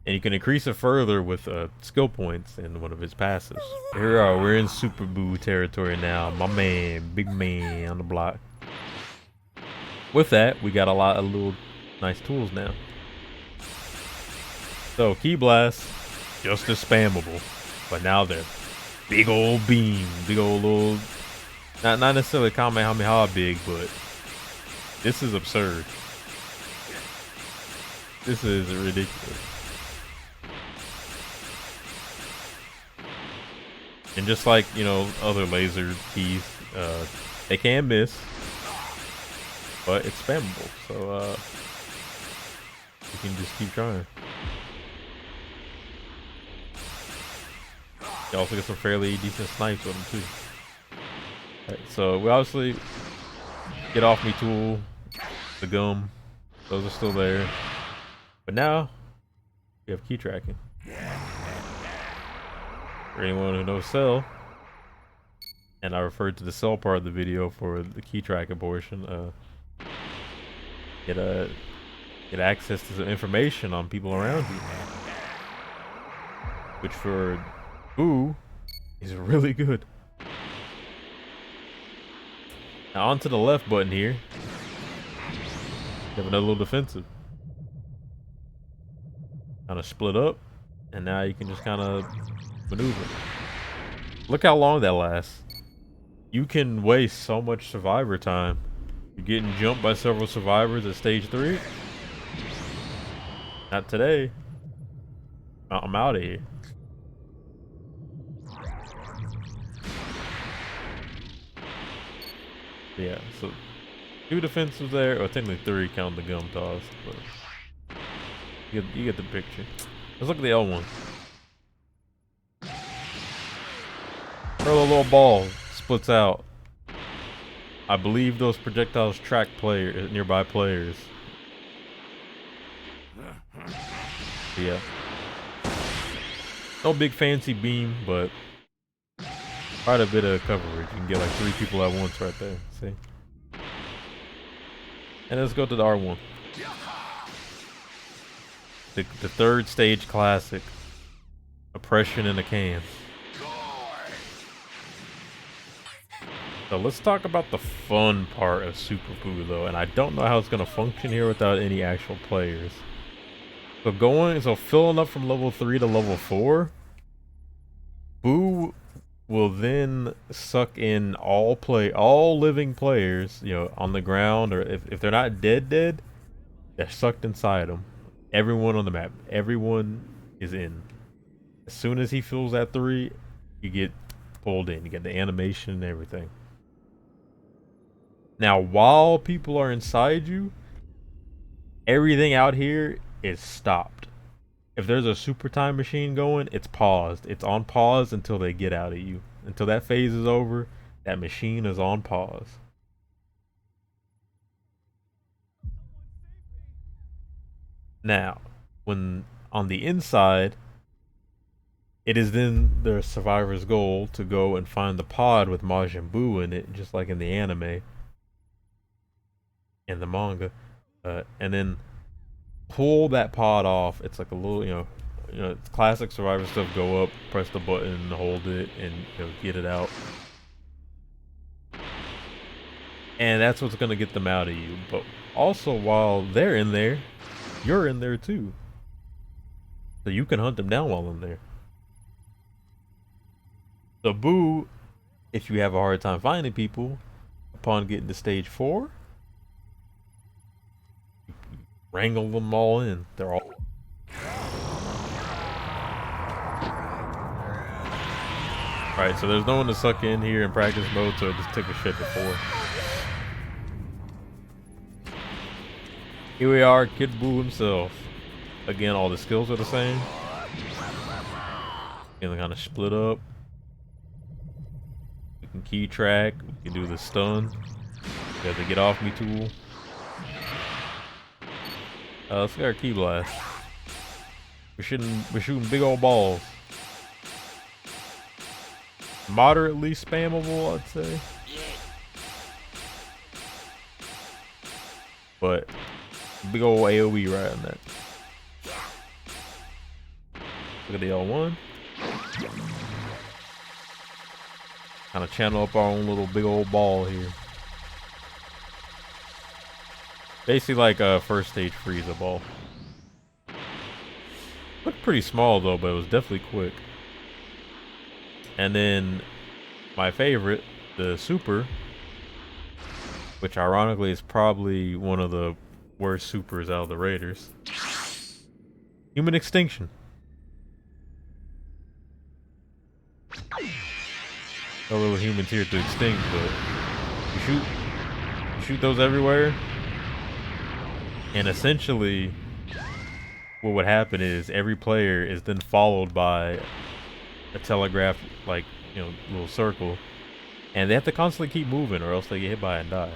And you can increase it further with skill points in one of his passes. Here we are, we're in Super Boo territory now. My man, big man on the block. With that, we got a lot of little nice tools now. So, Ki Blast, just as spammable. But now they're big old beam, big old little, not necessarily Kamehameha big, but this is absurd. This is ridiculous. And just like, you know, other laser keys, they can miss, but it's spammable, so you can just keep trying. You also get some fairly decent snipes with them too. Alright, so we obviously get off me tool, the gum, those are still there. But now we have key tracking. For anyone who knows Cell, and I referred to the Cell part of the video for the key tracking portion, get access to some information on people around you, which for Boo is really good. Now onto the left button here, you have another little defensive. Kind of split up, and now you can just kind of maneuver. Look how long that lasts. You can waste so much survivor time. You're getting jumped by several survivors at stage 3. Not today. I'm out of here. Yeah, so 2 defensives there, or technically 3 count the gum toss, but you get the picture. Let's look at the L1. Throw a little ball, splits out. I believe those projectiles track nearby players. Yeah. No big fancy beam, but quite a bit of coverage. You can get like 3 people at once right there. See? And let's go to the R1. The 3rd stage classic. Oppression in a can. So let's talk about the fun part of Super Boo though, and I don't know how it's gonna function here without any actual players. So filling up from level 3 to level 4, Boo will then suck in all living players, you know, on the ground, or if they're not dead, they're sucked inside them. Everyone on the map, everyone is in. As soon as he fills that 3, you get pulled in. You get the animation and everything. Now, while people are inside you, everything out here is stopped. If there's a super time machine going, it's paused. It's on pause until they get out of you. Until that phase is over, that machine is on pause. Now, when on the inside, it is then the survivor's goal to go and find the pod with Majin Buu in it, just like in the anime and the manga, and then pull that pod off. It's like a little, you know, it's classic survivor stuff. Go up, press the button, hold it, and get it out. And that's what's gonna get them out of you. But also, while they're in there, you're in there too. So you can hunt them down while in there. The Boo, if you have a hard time finding people, upon getting to stage 4, wrangle them all in. They're all. Alright, so there's no one to suck in here in practice mode, so it just took a shit before. Here we are, Kid Boo himself. Again, all the skills are the same. And they kind of split up. We can key track. We can do the stun. We have the get off me tool. Let's get our key blast. We're shooting big old balls. Moderately spammable, I'd say. But big old AoE right on that. Look at the L1. Kind of channel up our own little big old ball here. Basically like a first stage Frieza ball. Looked pretty small though, but it was definitely quick. And then my favorite, the super, which ironically is probably one of the worst supers out of the Raiders. Human extinction. No real humans here to extinct, but you shoot those everywhere. And essentially, what would happen is every player is then followed by a telegraph, like, you know, little circle, and they have to constantly keep moving, or else they get hit by it and die.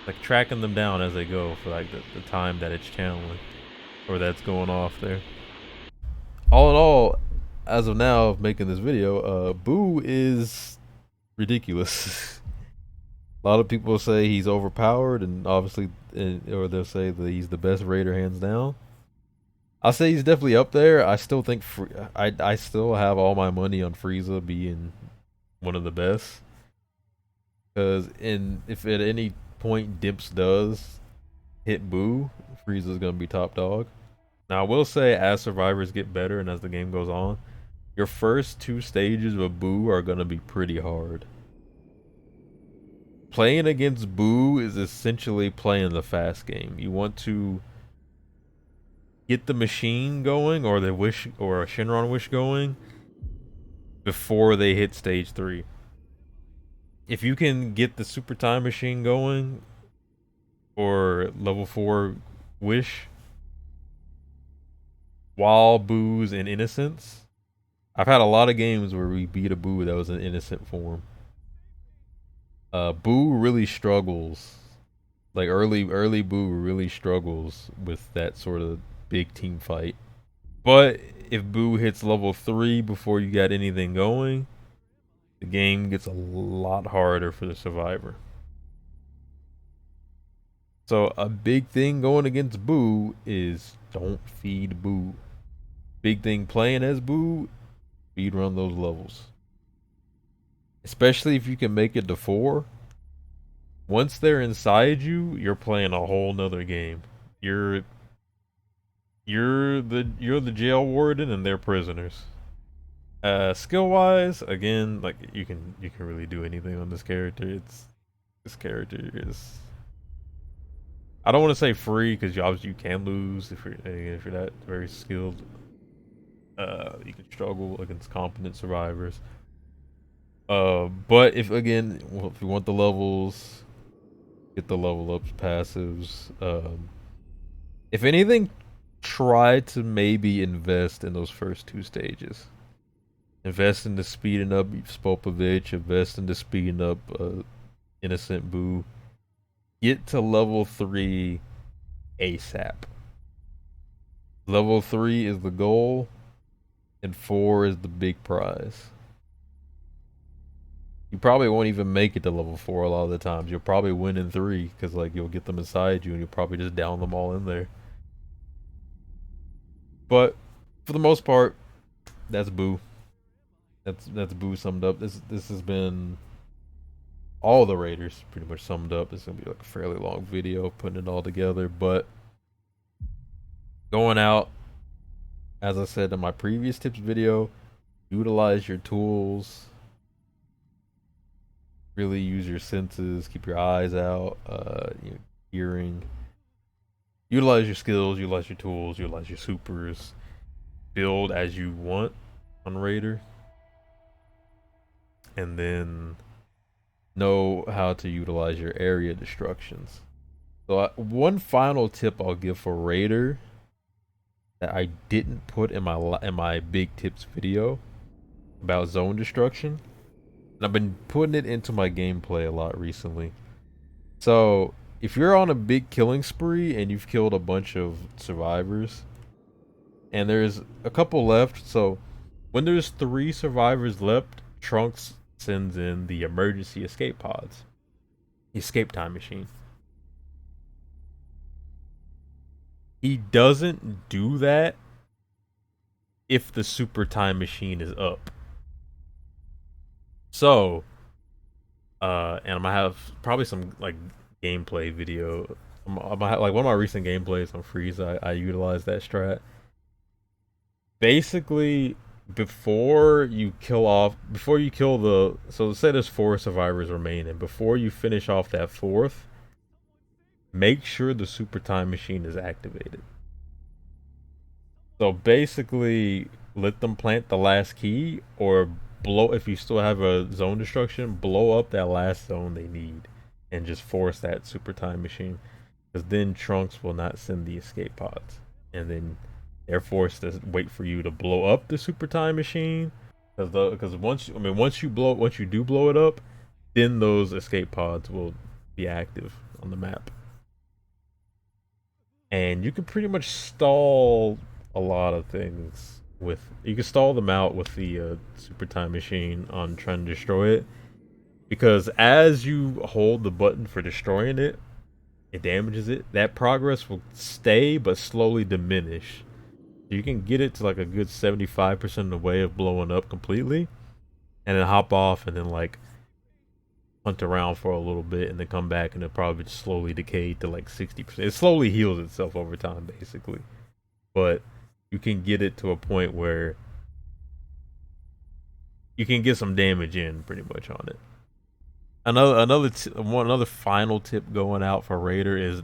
Like tracking them down as they go for like the time that it's channeling, or that's going off there. All in all, as of now of making this video, Boo is ridiculous. A lot of people say he's overpowered, and obviously, or they'll say that he's the best Raider hands down. I'll say he's definitely up there. I still think I still have all my money on Frieza being one of the best. Because if at any point Dimps does hit Boo, Frieza's gonna be top dog. Now I will say, as survivors get better and as the game goes on, your first 2 stages of Boo are gonna be pretty hard. Playing against Boo is essentially playing the fast game. You want to get the machine going, or the wish, or a Shenron wish going, before they hit stage 3. If you can get the super time machine going, or level 4 wish, while Boo's in innocence. I've had a lot of games where we beat a Boo that was in innocent form. Boo really struggles. Like early Boo really struggles with that sort of big team fight. But if Boo hits level 3 before you got anything going, the game gets a lot harder for the survivor. So a big thing going against Boo is don't feed Boo. Big thing playing as Boo, speed run those levels. Especially if you can make it to 4. Once they're inside you, you're playing a whole nother game. You're the jail warden and they're prisoners. Skill wise, again, like you can really do anything on this character. This character is, I don't want to say free, because obviously you can lose if you're not very skilled. You can struggle against competent survivors. But if you want the levels, get the level ups, passives. If anything, try to maybe invest in those first 2 stages. Invest into speeding up Spopovich. Invest into speeding up Innocent Boo. Get to level 3 ASAP. Level 3 is the goal, and 4 is the big prize. You probably won't even make it to level 4 a lot of the times. You'll probably win in 3, because like you'll get them inside you and you'll probably just down them all in there. But for the most part, that's Boo. That's Boo summed up. This has been all the Raiders pretty much summed up. It's gonna be like a fairly long video putting it all together, but going out, as I said in my previous tips video, utilize your tools, really use your senses, keep your eyes out, hearing, utilize your skills, utilize your tools, utilize your supers, build as you want on Raider, and then know how to utilize your area destructions. So one final tip I'll give for Raider that I didn't put in my big tips video about zone destruction, and I've been putting it into my gameplay a lot recently. So if you're on a big killing spree and you've killed a bunch of survivors, and there's a couple left, so when there's 3 survivors left, Trunks sends in the emergency escape pods, escape time machine. He doesn't do that if the super time machine is up. So, and I'm gonna have probably some like gameplay video. I'm like one of my recent gameplays on Frieza, I utilize that strat. Basically, before you kill the, so say there's 4 survivors remaining, before you finish off that 4th, make sure the super time machine is activated. So basically, let them plant the last key, or blow, if you still have a zone destruction, blow up that last zone they need and just force that super time machine, because then Trunks will not send the escape pods, and then they're forced to wait for you to blow up the super time machine, because once you do blow it up, then those escape pods will be active on the map, and you can pretty much stall a lot of things with, you can stall them out with the super time machine on trying to destroy it, because as you hold the button for destroying it, it damages it. That progress will stay but slowly diminish. You can get it to like a good 75% of the way of blowing up completely, and then hop off and then like hunt around for a little bit and then come back, and it'll probably just slowly decay to like 60%. It slowly heals itself over time basically. But you can get it to a point where you can get some damage in pretty much on it. Another final tip going out for Raider is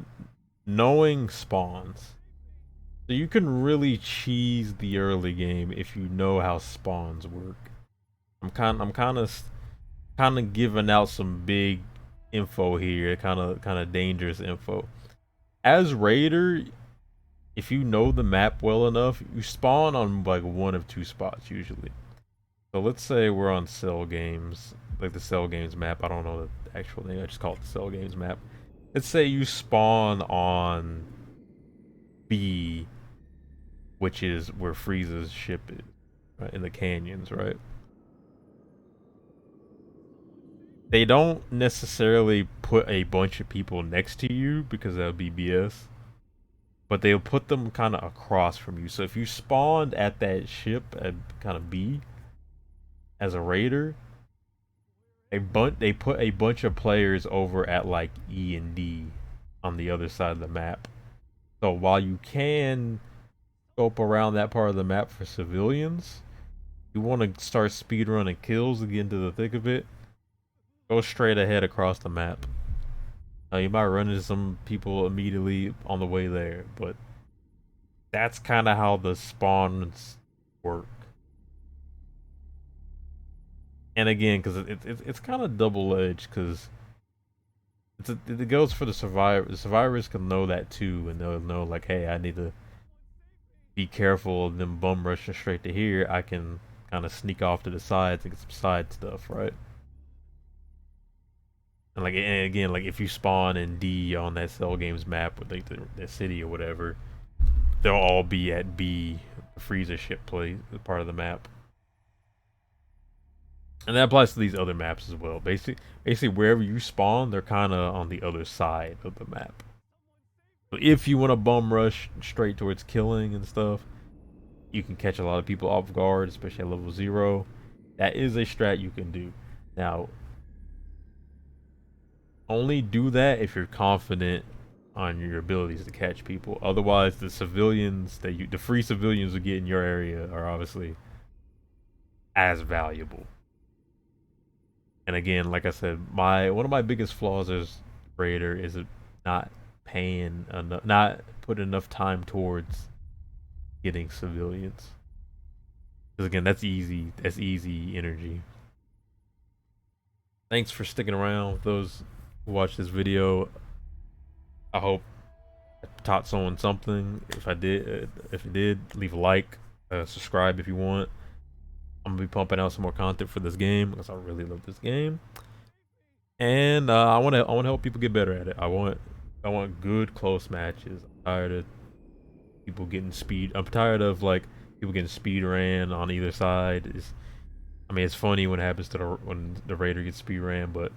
knowing spawns. So you can really cheese the early game if you know how spawns work. I'm kind of giving out some big info here, kind of dangerous info. As Raider, if you know the map well enough, you spawn on like one of 2 spots usually. So let's say we're on Cell Games, like the Cell Games map. I don't know the actual name, I just call it the Cell Games map. Let's say you spawn on B, which is where Frieza's ship is, right, in the canyons, right? They don't necessarily put a bunch of people next to you because that would be BS, but they'll put them kind of across from you. So if you spawned at that ship at kind of B as a Raider, they put a bunch of players over at like E and D on the other side of the map. So while you can scope around that part of the map for civilians, you want to start speedrunning kills to get into the thick of it, go straight ahead across the map. Now you might run into some people immediately on the way there, but that's kind of how the spawns work. And again, because it's kind of double-edged, because it goes for the survivor. The survivors can know that too, and they'll know like, hey, I need to be careful of them bum rushing straight to here. I can kind of sneak off to the sides and get some side stuff, right? And like, and again, like if you spawn in D on that Cell Games map with like the city or whatever, they'll all be at B, the Frieza ship play part of the map. And that applies to these other maps as well. Basically wherever you spawn, they're kind of on the other side of the map. So if you want to bum rush straight towards killing and stuff, you can catch a lot of people off guard, especially at level 0. That is a strat you can do. Now, only do that if you're confident on your abilities to catch people. Otherwise, the civilians the free civilians you get in your area are obviously as valuable. And again, like I said, my one of my biggest flaws as raider is not paying enough, not putting enough time towards getting civilians. Because again, that's easy. That's easy energy. Thanks for sticking around. With those who watched this video, I hope I taught someone something. If it did, leave a like, subscribe if you want. I'm gonna be pumping out some more content for this game because I really love this game, and I wanna help people get better at it. I want good close matches. I'm tired of people getting speed. I'm tired of like people getting speed ran on either side. I mean, it's funny when it happens to when the raider gets speed ran, but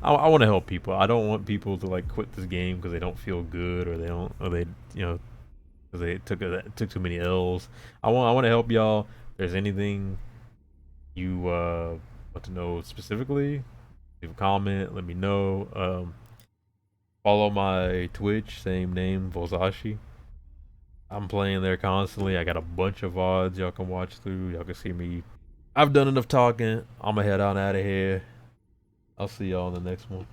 I want to help people. I don't want people to like quit this game because they don't feel good or they because they took too many L's. I want to help y'all. If there's anything you want to know specifically, leave a comment. Let me know. Follow my Twitch, same name, Volzashi. I'm playing there constantly. I got a bunch of VODs y'all can watch through. Y'all can see me. I've done enough talking. I'ma head on out of here. I'll see y'all in the next one.